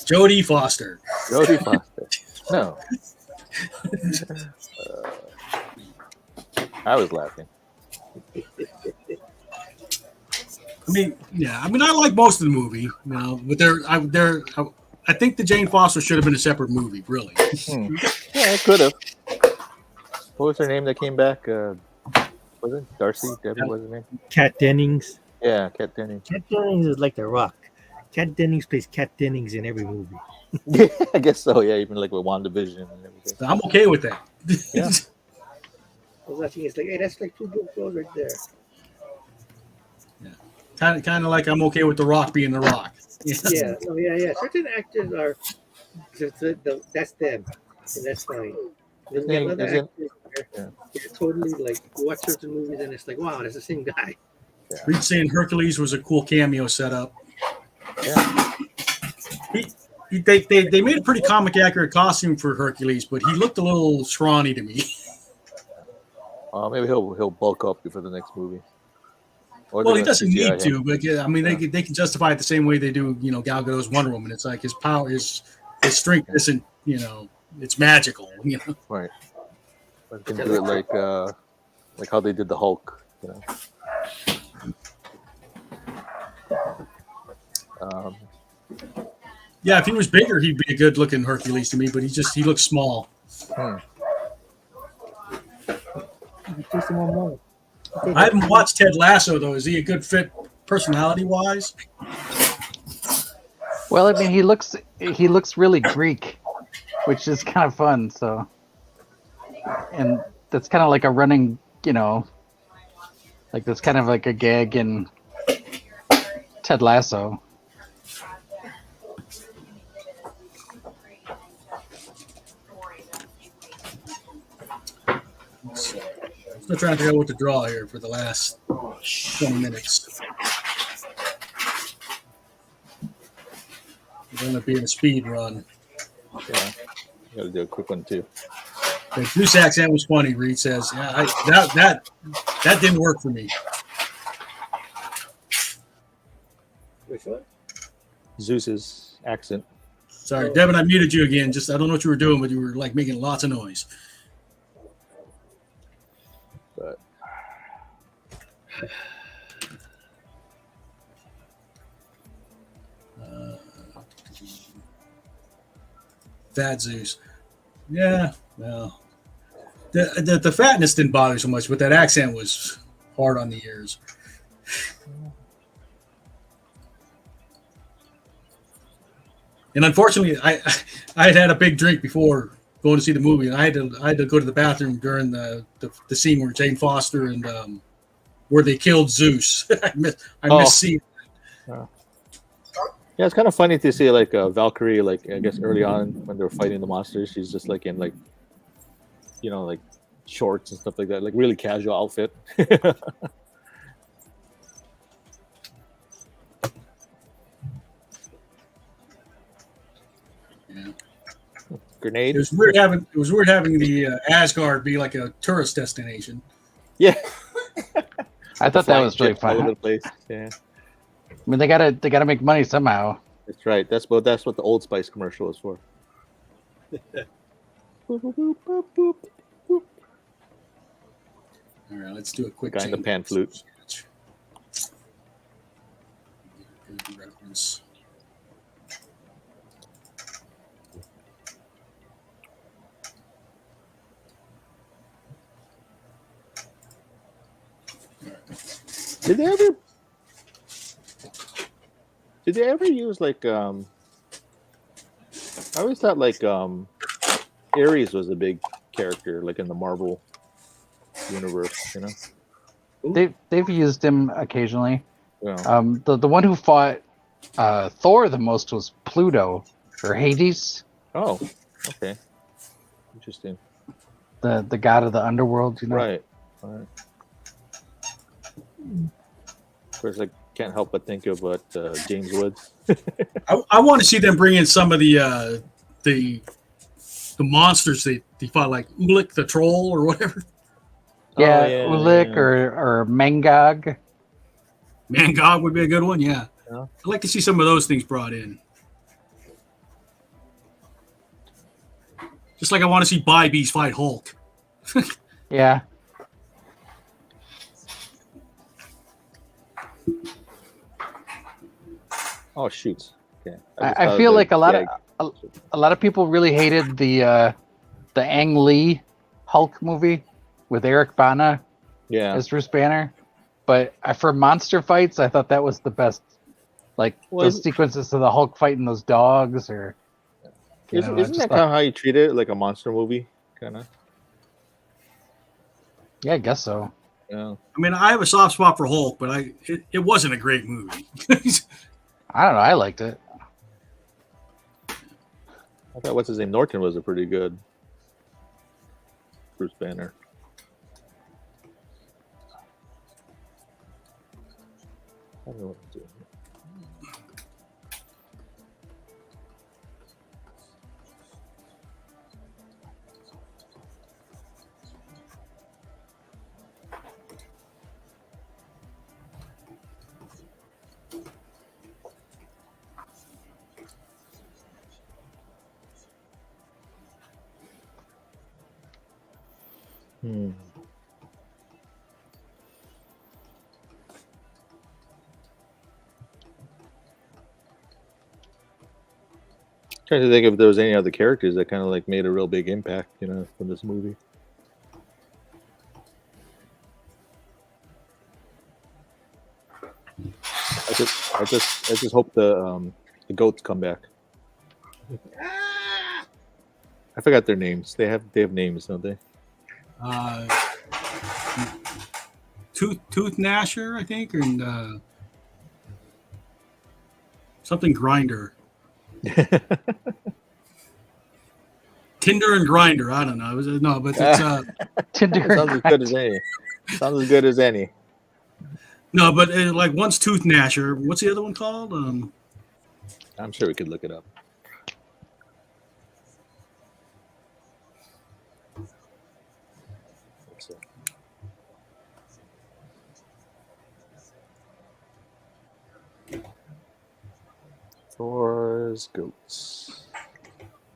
Jodie Foster. Jodie Foster. No. I was laughing. I like most of the movie, you know, but I think the Jane Foster should have been a separate movie, really. Yeah, it could have. What was her name that came back? Was it Darcy? Debbie, what was her name? Kat Dennings. Yeah, Kat Dennings. Kat Dennings is like The Rock. Kat Dennings plays Kat Dennings in every movie. Yeah, I guess so. Yeah, even like with WandaVision and everything. I'm okay with that. Yeah. I was watching. It's like, hey, that's like two good girls right there. Yeah, kind of like I'm okay with The Rock being The Rock. Yeah. Yeah. Certain actors are. That's them, and that's fine. Then we have other actors they're totally like you watch certain movies and it's like, wow, that's the same guy. Yeah. Reed saying Hercules was a cool cameo setup. Yeah. They made a pretty comic accurate costume for Hercules, but he looked a little scrawny to me. Maybe he'll bulk up before the next movie. Well, he doesn't need to, but I mean, they can justify it the same way they do, you know, Gal Gadot's Wonder Woman. It's like his power, his strength isn't, you know, it's magical, you know. Right. But they can do it like how they did the Hulk, you know. Yeah, if he was bigger, he'd be a good-looking Hercules to me, but he looks small. I haven't watched Ted Lasso though. Is he a good fit personality-wise? Well, I mean, he looks really Greek, which is kind of fun. So, and that's kind of like a running, you know, like that's kind of like a gag in Ted Lasso. Still trying to figure out what to draw here for the last 20 minutes. It's going to be in a speed run. Yeah, you got to do a quick one too. The Zeus accent was funny. Reed says, "Yeah, that didn't work for me." Which one? Zeus's accent. Sorry, Devin, I muted you again. Just I don't know what you were doing, but you were like making lots of noise. But Fat Zeus. Yeah, well, the fatness didn't bother me so much, but that accent was hard on the ears. And unfortunately, I had a big drink before going to see the movie, and I had to go to the bathroom during the scene where Jane Foster and where they killed Zeus. I missed seeing. Yeah, it's kind of funny to see like Valkyrie, like I guess early on when they were fighting the monsters, she's just like in like, like shorts and stuff like that, like really casual outfit. Yeah. Grenade. It was weird having the Asgard be like a tourist destination. Yeah. I thought that was really all over fun. the place. Yeah. I mean, they gotta make money somehow. That's right. That's what the Old Spice commercial was for. All right, let's do a quick Guy in the pan flute. Good reference. Did they ever use like I always thought like Ares was a big character like in the Marvel universe, They've used him occasionally. Yeah. The one who fought Thor the most was Pluto or Hades. Oh, okay. Interesting. The god of the underworld, Right. Of course, I can't help but think about James Woods. I want to see them bring in some of the monsters they fought, like Ulik the troll or whatever. Yeah, Ulik or Mangog. Mangog would be a good one. Yeah. I'd like to see some of those things brought in. Just like I want to see Bybees fight Hulk. Yeah. Oh shoot! Okay. I feel like a lot of people really hated the Ang Lee Hulk movie with Eric Bana as Bruce Banner, but for monster fights, I thought that was the best. Like those sequences of the Hulk fighting those dogs, or isn't that kind of how you treat it, like a monster movie, kind of? Yeah, I guess so. Yeah. I mean, I have a soft spot for Hulk, but it wasn't a great movie. I don't know. I liked it. I thought what's his name, Norton, was a pretty good Bruce Banner. I don't know what I'm doing. Trying to think if there was any other characters that kind of like made a real big impact, from this movie. I just hope the goats come back. I forgot their names. They have names, don't they? Tooth Gnasher, I think, and something Grinder. Tinder and Grinder. I don't know. But it's Tinder. Sounds as good as any. Sounds as good as any. No, but like one's Tooth Gnasher. What's the other one called? I'm sure we could look it up. Thor's goats.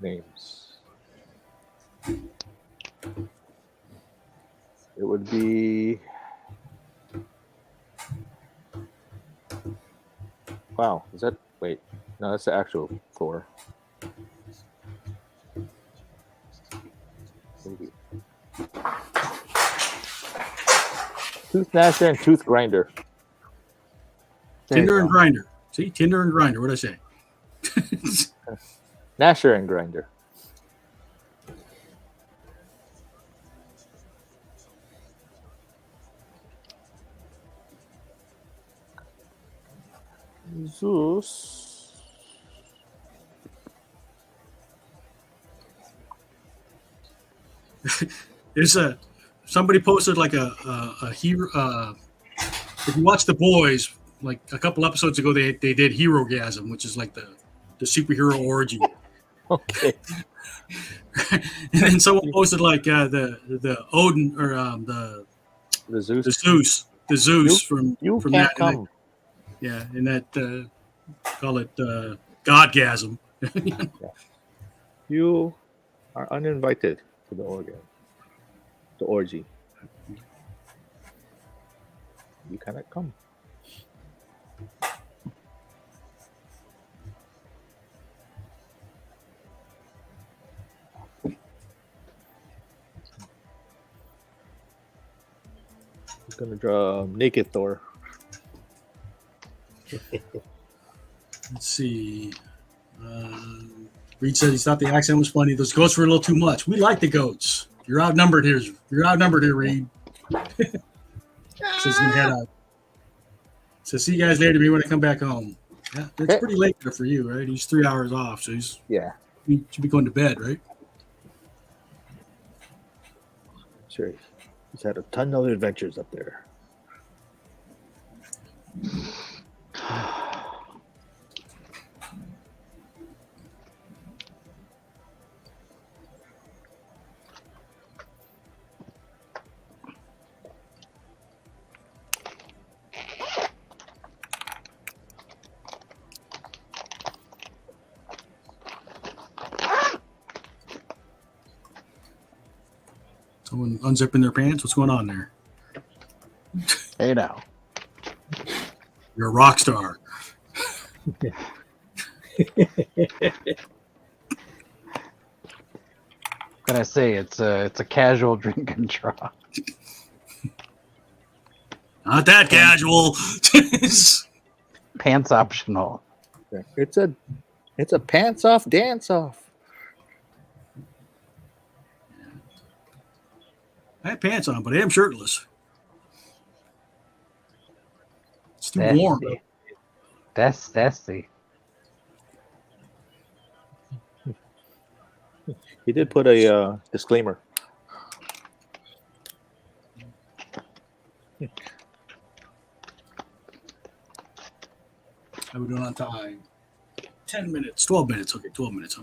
Names. It would be. Wow, is that? Wait, no, that's the actual Thor. Tooth Gnasher and Tooth Grinder. Tinder and Grinder. See, Tinder and Grinder. What'd I say? Gnasher and Grinder. Zeus. There's somebody posted like a hero. If you watch The Boys, like a couple episodes ago, they did Hero-gasm, which is like the superhero orgy. Okay. And then someone posted like the Odin or The Zeus. the Zeus from can't that. come. And that call it Godgasm. You are uninvited to the orgy. You cannot come. He's gonna draw naked Thor. Let's see. Reed said he thought the accent was funny. Those goats were a little too much. We like the goats. You're outnumbered here. Reed. Says head out. So see you guys later. Me when I come back home. Yeah, it's pretty late there for you, right? He's 3 hours off, so he should be going to bed, right? Sure. He's had a ton of adventures up there. Someone unzipping their pants. What's going on there? Hey now. You're a rock star. Can I say it's a casual drink and draw? Not that casual. Pants optional. It's a pants off dance off. I have pants on, but I am shirtless. It's too Nasty. warm. That's nasty. He did put a disclaimer. How are we doing on time? 10 minutes. 12 minutes. Okay, 12 minutes.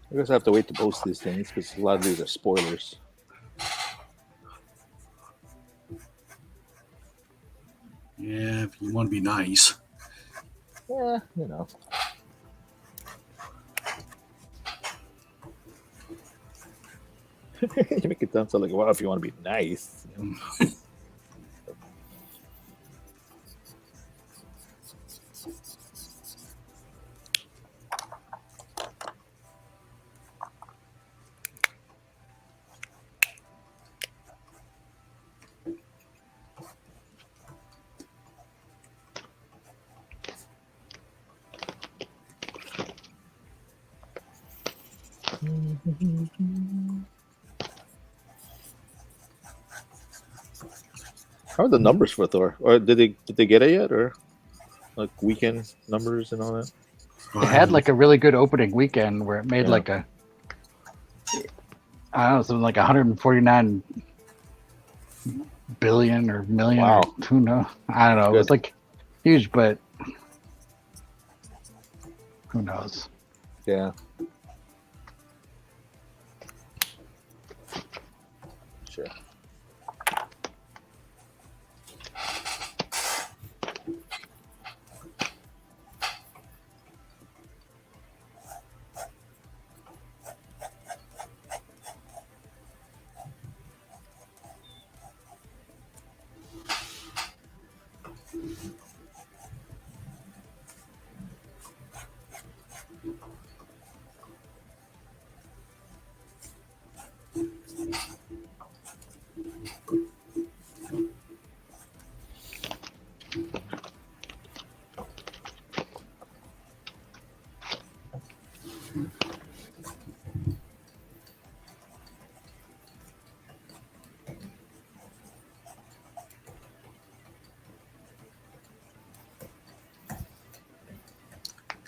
I guess I have to wait to post these things because a lot of these are spoilers. Yeah, if you want to be nice. Yeah, you know. You make it sound so like, well, if you want to be nice. You know? How are the numbers for Thor? Or did they get it yet? Or like weekend numbers and all that? It had like a really good opening weekend where it made like I don't know, something like 149 billion or million. Wow. Or who knows? I don't know. It was like huge, but who knows? Yeah. Sure.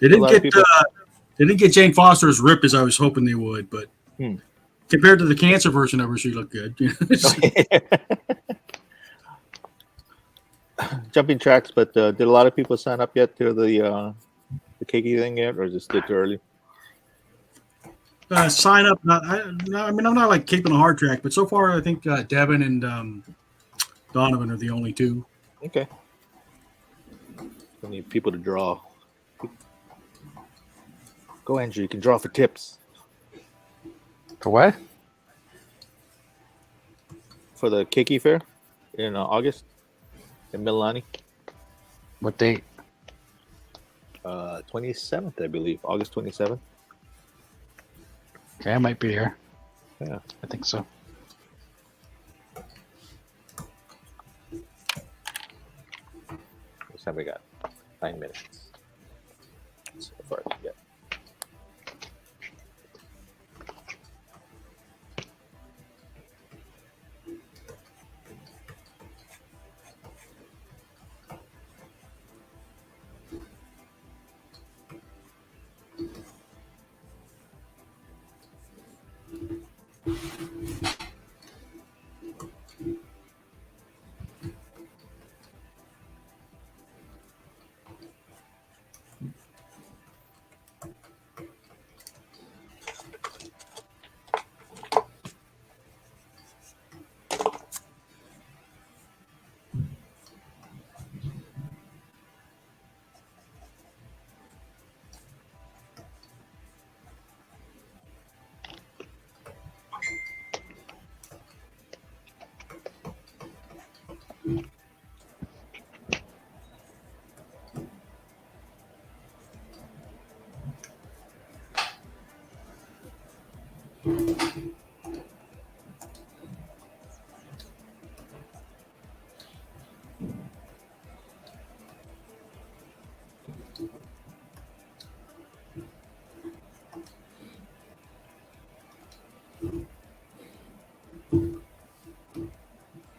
They A didn't lot of get people- they didn't get Jane Foster as ripped as I was hoping they would, but compared to the cancer version of her, she looked good. Jumping tracks, but did a lot of people sign up yet to the Keiki thing yet, or is it still too early? Sign up. I mean, I'm not like keeping a hard track, but so far I think Devin and Donovan are the only two. Okay. We need people to draw. Go, Andrew. You can draw for tips. For what? For the Keiki Fair in August in Milani. What date? 27th, I believe. August 27th. Okay, I might be here. Yeah. I think so. What time we got? 9 minutes. So far, I can get.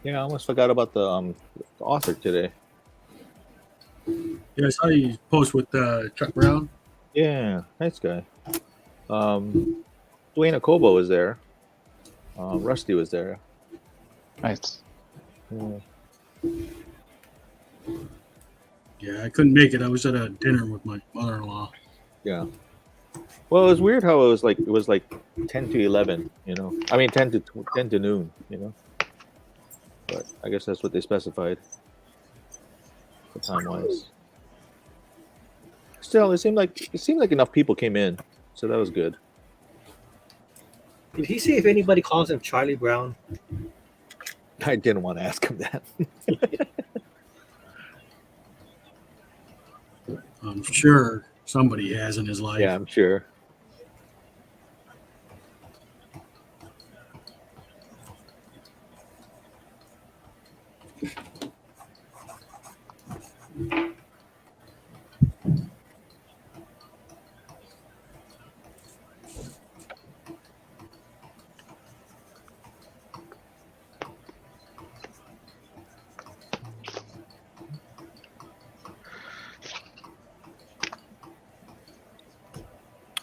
Yeah, I almost forgot about the author today. Yeah, I saw you post with Chuck Brown. Yeah, nice guy. Dwayne Akobo was there. Rusty was there. Nice. Yeah, I couldn't make it. I was at a dinner with my mother-in-law. Yeah. Well, it was weird how it was like 10 to 11, you know. I mean 10 to noon, you know. But I guess that's what they specified. The time wise. Still, it seemed like enough people came in, so that was good. Did he say if anybody calls him Charlie Brown? I didn't want to ask him that. I'm sure somebody has in his life. Yeah, I'm sure.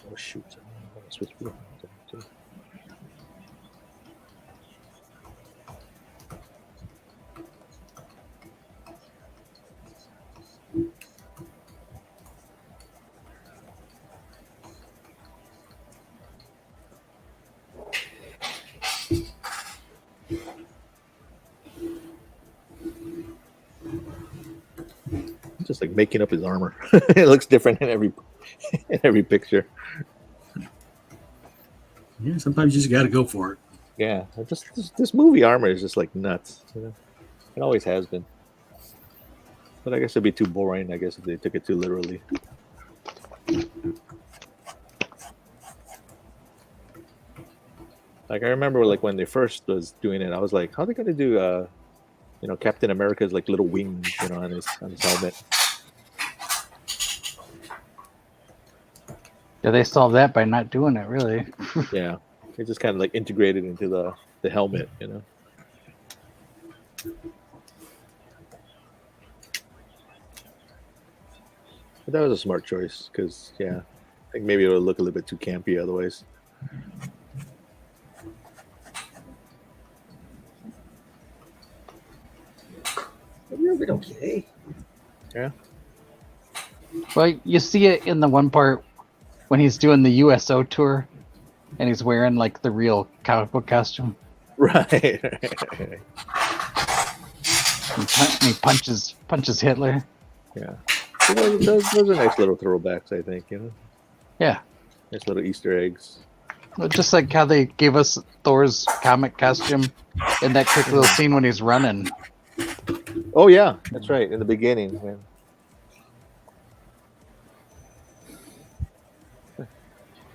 Oh shoot! I'm gonna switch view. Just like making up his armor. It looks different in every picture. Yeah, sometimes you just got to go for it. Yeah, this movie armor is just like nuts. You know? It always has been. But I guess it'd be too boring. I guess if they took it too literally. Like I remember, like when they first was doing it, I was like, "How are they gonna do, Captain America's like little wings, on his helmet?" Yeah, they solved that by not doing it, really. Yeah, it just kind of like integrated into the helmet, you know. But that was a smart choice because, yeah, I think maybe it would look a little bit too campy otherwise. You've been okay. Yeah. Well, you see it in the one part when he's doing the USO tour, and he's wearing like the real comic book costume. Right. And he punches Hitler. Yeah. So those are nice little throwbacks, I think, Yeah. Nice little Easter eggs. Well, just like how they gave us Thor's comic costume in that quick little scene when he's running. Oh, yeah. That's right. In the beginning. Man.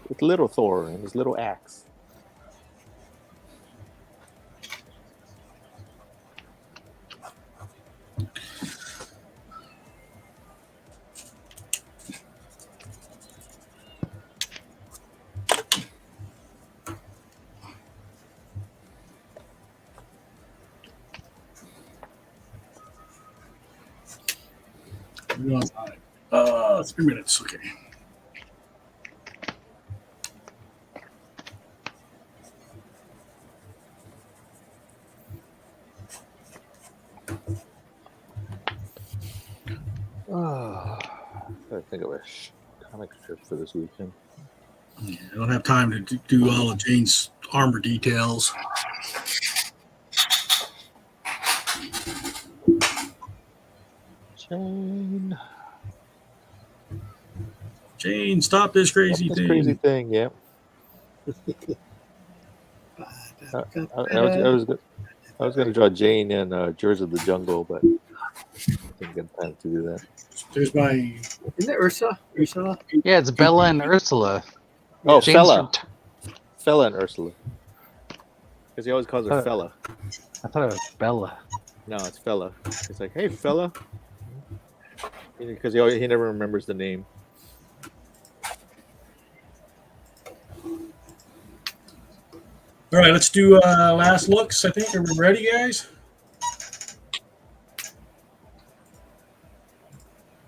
With little Thor and his little axe. We're on time. 3 minutes. Okay. I gotta think of a comic strip for this weekend. Yeah, I don't have time to do all of Jane's armor details. Jane, stop this crazy thing. Crazy thing, yeah. I was going to draw Jane and Jers of the Jungle, but I didn't get time to do that. There's my. Isn't it Ursula? Ursula? Yeah, it's Bella and Ursula. Oh, Jane's Fella. Fella and Ursula. Because he always calls her Fella. I thought it was Bella. No, it's Fella. It's like, hey, Fella. Because he never remembers the name. All right, let's do last looks. I think. Are we ready, guys?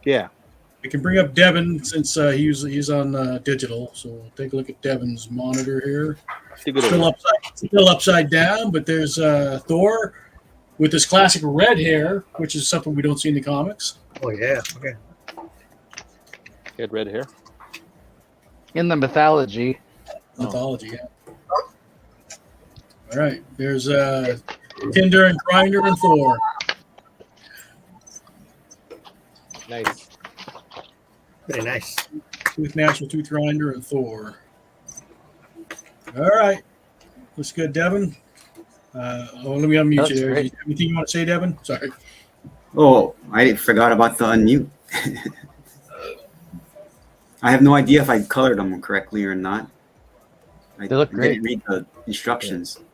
Yeah. We can bring up Devin since he's on digital. So take a look at Devin's monitor here. Still upside down, but there's Thor with his classic red hair, which is something we don't see in the comics. Oh yeah. Okay. He had red hair. In the mythology. Mythology, yeah. All right, there's Tinder and Grinder and Thor. Nice. Very nice. Tooth Natural, Tooth Grinder, and Thor. All right. Looks good, Devin. Let me unmute you there. Anything you want to say, Devin? Sorry. Oh, I forgot about the unmute. I have no idea if I colored them correctly or not. They look great. Didn't read the instructions. Yeah.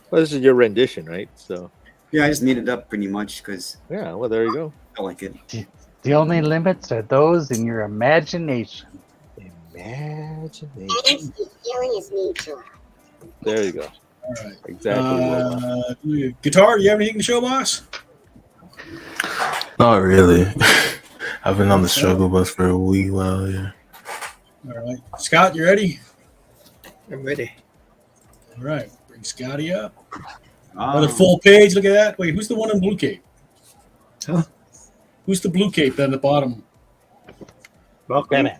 Well, this is your rendition, right? So. Yeah, I just made it up pretty much because. Yeah, well, there you go. I like it. The only limits are those in your imagination. Imagination. Feeling is mutual. There you go. All right. Exactly. Guitar, do you have anything to show, boss? Not really. I've been on the struggle bus for a wee while, yeah. All right. Scott, you ready? I'm ready. All right. Bring Scotty up. Another full page. Look at that. Wait, who's the one in blue cape? Huh? Who's the blue cape at the bottom? Valkyrie.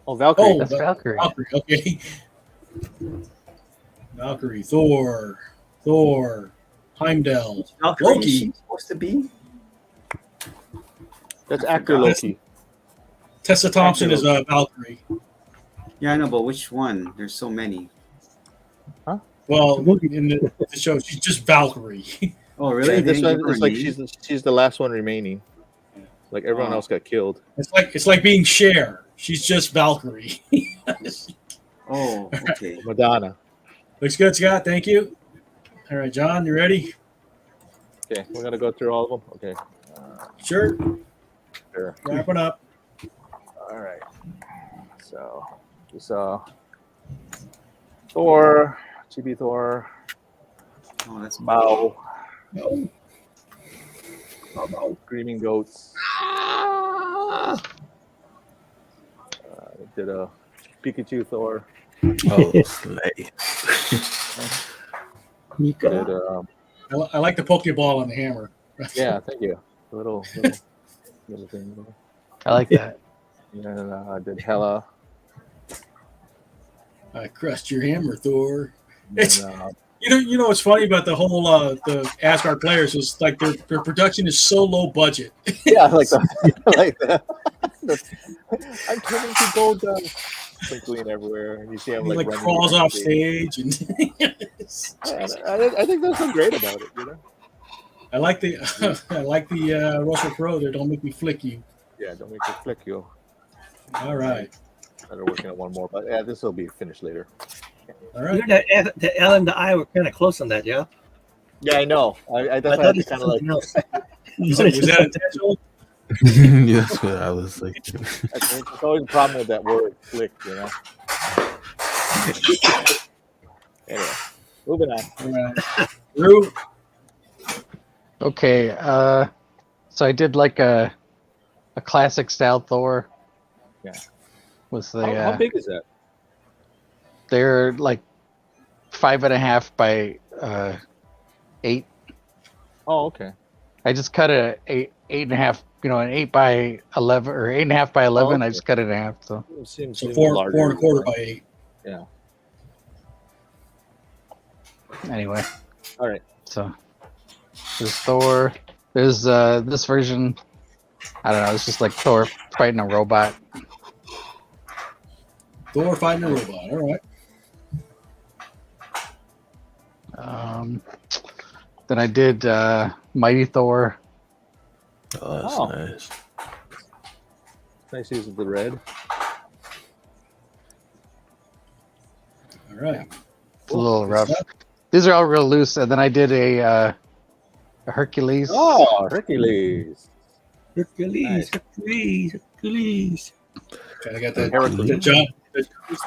Oh, Valkyrie. That's Valkyrie. Valkyrie, okay. Valkyrie, Thor, Heimdall, Valkyrie Loki. is she supposed to be? That's actor Loki. Tessa Thompson is Valkyrie. Yeah, I know, but which one? There's so many. Huh? Well, in the show, she's just Valkyrie. Oh, really? Yeah, this They one, didn't give it's her a like name? she's the last one remaining. Like everyone else got killed. It's like being Cher. She's just Valkyrie. Oh, okay. Madonna. Looks good, Scott. Thank you. All right, John, you ready? Okay, we're gonna go through all of them. Okay. Sure. Sure. Wrapping up. All right. So we saw Thor, Chibi Thor, Oh, that's Mao, Screaming Goats, Did a Pikachu Thor. Oh, slay. Did, I like the Pokeball on the hammer. yeah, thank you. Little thing. I like that. And then I did Hela. I crushed your hammer, Thor. And, You know what's funny about the whole the Asgard players is like their production is so low budget. yeah, like that. I'm turning to gold sprinkling everywhere, and you see him He like crawls off stage, and I think there's something great about it, you know. I like the Russell Crowe there. Don't make me flick you. Yeah, don't make it flick you. All right. They're working on one more, but yeah, this will be finished later. All right. You know, the L and the I were kind of close on that, yeah. Yeah, I know. I that's why I kind of like. Was that intentional? Yeah, that's what I was like. It's always a problem with that word "flick," you know. Anyway, moving on. Rue. Okay, so I did like a classic style Thor. Yeah. Was the How big is that? They're like 5.5 by 8. Oh, okay. I just cut a 8.5, an 8 by 11 or 8.5 by 11. okay. I just cut it in half. So It seems 4 4.25 by 8. Yeah. anyway, All right. so there's Thor. There's this version. I don't know. It's just like Thor fighting a robot. Thor fighting a robot. All right. Then I did Mighty Thor. Oh, that's Oh. nice. Nice use of the red. All right. It's a little rough. These are all real loose. And then I did a Hercules. Oh, Hercules. Hercules. Okay, I got that. Hercules. John.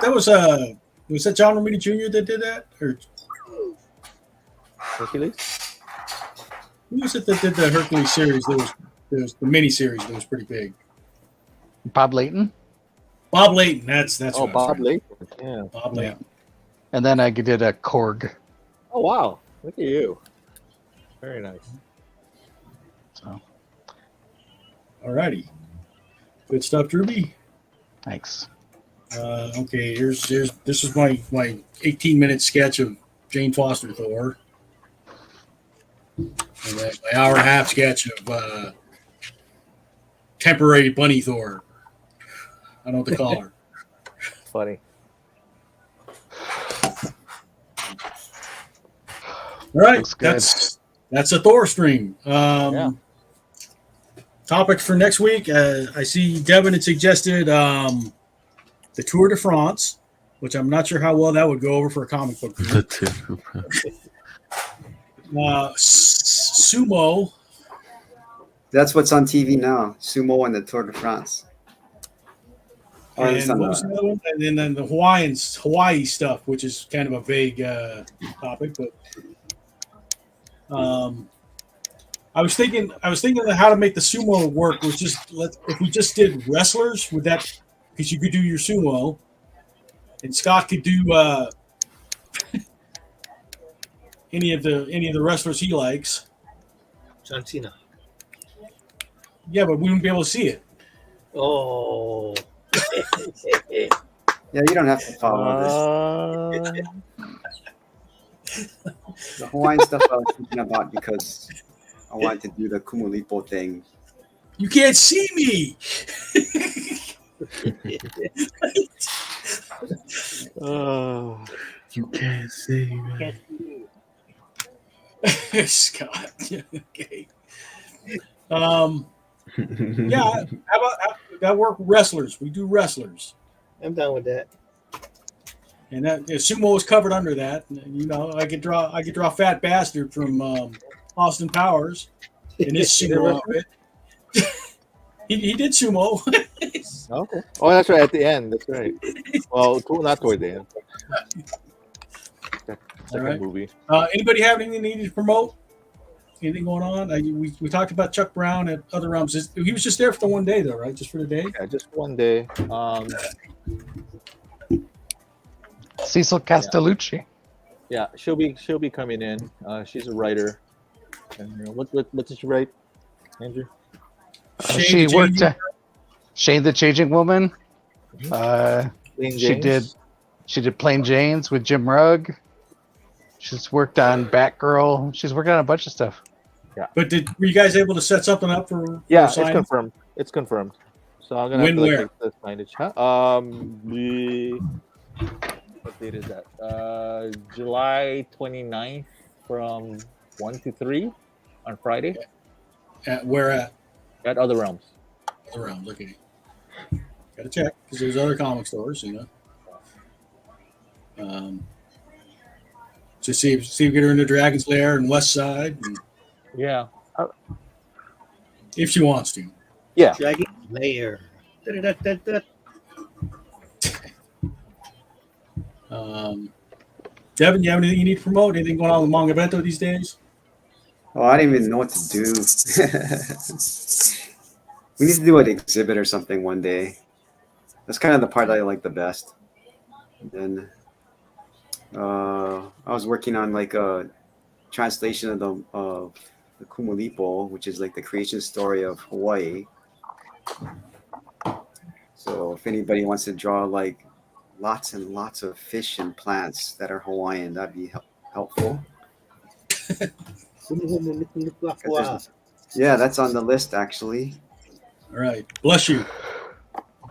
That was that John Romita Jr. that did that, or Hercules. who was it that did the Hercules series? There was the mini series that was pretty big. Bob Layton. Bob Layton. That's Oh, what I was Bob thinking. Layton. Yeah. Bob Layton. And then I did a Korg. Oh wow! Look at you. Very nice. So All righty. Good stuff, Drewby. thanks. Okay, this is my 18-minute sketch of Jane Foster Thor, and then my hour-and-a-half sketch of temporary bunny Thor. I don't know what to call her. Funny. All right, Looks good. that's a Thor stream. Yeah. Topics for next week. I see Devin had suggested the Tour de France, which I'm not sure how well that would go over for a comic book group. The two. Sumo. That's what's on TV now. Sumo and the Tour de France. Or at least And on what was the- the other one? And then the Hawaii stuff, which is kind of a vague topic, but I was thinking of how to make the sumo work was just if we just did wrestlers, would that, because you could do your sumo, and Scott could do any of the wrestlers he likes. John Cena. Yeah, but we wouldn't be able to see it. Oh. Yeah, you don't have to follow this. The Hawaiian stuff I was thinking about because I wanted to do the Kumulipo thing. You can't see me. You can't see me. Scott. Okay. Yeah. How about that work with wrestlers? We do wrestlers. I'm down with that. And that sumo is covered under that. You know, I could draw Fat Bastard from Austin Powers in his sumo outfit. he did sumo. Okay. Oh, that's right. At the end. That's right. Well, not toward the end. Second right. movie. Anybody have anything they need to promote? Anything going on? We talked about Chuck Brown at Other Realms. He was just there for the one day, though, right? Just for the day? Yeah, just one day. Cecil Castellucci. Yeah, she'll be coming in. She's a writer. And what did she write, Andrew? She worked Shane the Changing Woman. She did Plain Janes with Jim Rugg. She's worked on Batgirl. She's worked on a bunch of stuff. Yeah. But were you guys able to set something up for? Yeah, for it's confirmed. It's confirmed. So I'm gonna have to take the signage. What date is that? July 29th from 1 to 3 on Friday. Where at? At Other Realms. Other Realms. Okay. Gotta check because there's other comic stores, you know. To see if we get her into Dragon's Lair and West Side. And yeah. If she wants to. Yeah. Dragon's Lair. Devin, you have anything you need to promote? Anything going on with Manga Bento these days? Oh, I don't even know what to do. We need to do an exhibit or something one day. That's kind of the part that I like the best. And then I was working on like a translation of the Kumulipo, which is like the creation story of Hawaii. So if anybody wants to draw like lots and lots of fish and plants that are Hawaiian, that'd be helpful. Yeah, that's on the list actually. All right. Bless you.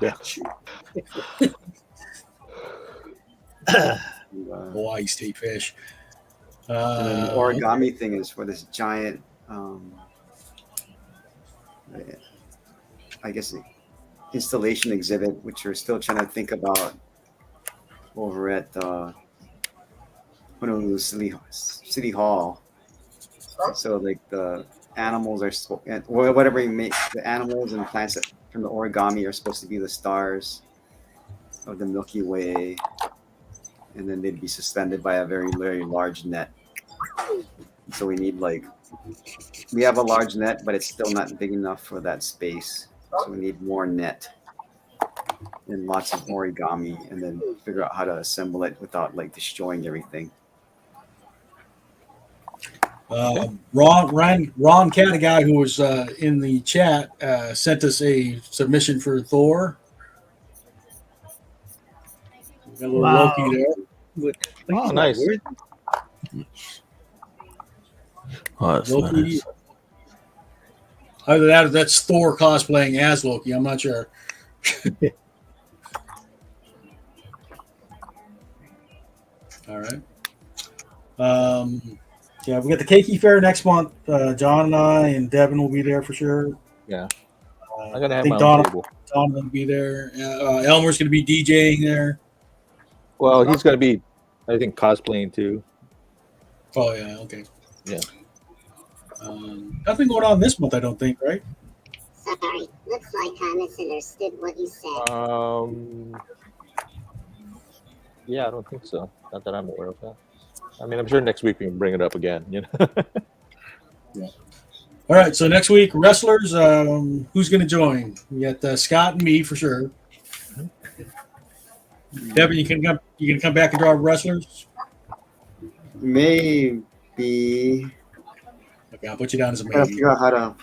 Yeah. Hawaii state fish. And then the origami thing is for this giant, I guess, installation exhibit, which we're still trying to think about over at Honolulu City Hall. So like the animals are whatever you make, the animals and plants from the origami are supposed to be the stars of the Milky Way, and then they'd be suspended by a very, very large net. So we have a large net, but it's still not big enough for that space. So we need more net and lots of origami, and then figure out how to assemble it without like destroying everything. Ron Cat, a guy who was in the chat, sent us a submission for Thor. Got a little Loki there. Oh, nice. Oh, that's Loki. nice. Either that or that's Thor cosplaying as Loki. I'm not sure. All right. Yeah, we got the Keiki Fair next month. John and I and Devin will be there for sure. Yeah. I'm going to have my own table. Don's going to be there. Elmer's going to be DJing there. Well, he's going to be, I think, cosplaying too. Oh, yeah. Okay. Yeah. Nothing going on this month, I don't think, right? Sorry. Looks like I misunderstood what you said. Yeah, I don't think so. Not that I'm aware of that. I mean, I'm sure next week we can bring it up again, you know. Yeah. All right, so next week, wrestlers, who's going to join? We got Scott and me for sure. Devin, you can come back and draw wrestlers? Maybe. Okay, I'll put you down as a maybe. Figure out how to.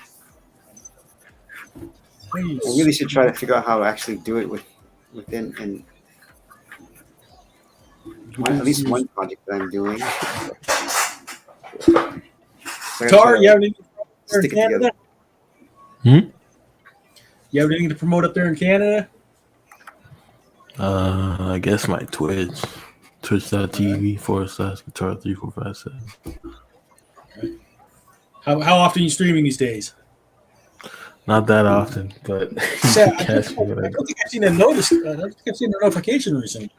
Please. We really should try to figure out how to actually do it within and at least one project that I'm doing. So Tar, you have anything to stick promote in Canada? You have anything to promote up there in Canada? I guess my Twitch. Twitch.tv/Guitar3457. Right. How often are you streaming these days? Not that often, but I don't think I've seen a notice. I don't think I've seen a notification recently.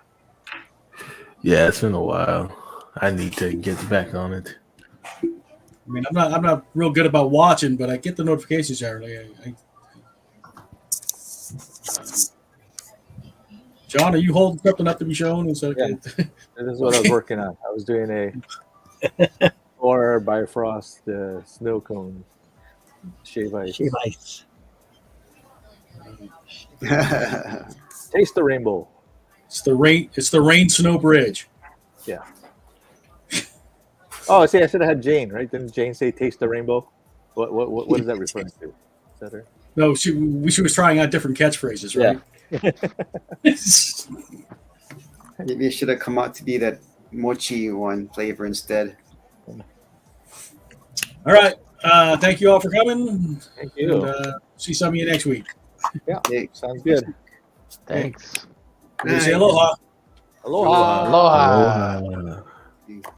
Yeah, it's been a while. I need to get back on it. I mean, I'm not real good about watching, but I get the notifications generally. John, are you holding something up to be shown? Yeah. This is what I was working on. I was doing a Or Bifrost, the snow cone. Shave ice. Shave ice. Taste the rainbow. It's the rain snow bridge. Yeah. Oh, see, I should have had Jane, right? Didn't Jane say taste the rainbow? What is that referring to? Is that her? No, she was trying out different catchphrases, right? Yeah. Maybe it should have come out to be that mochi one flavor instead. All right. Thank you all for coming. Thank you. And, see some of you next week. Yeah, sounds good. Thanks. Say aloha. Aloha. Aloha. Aloha.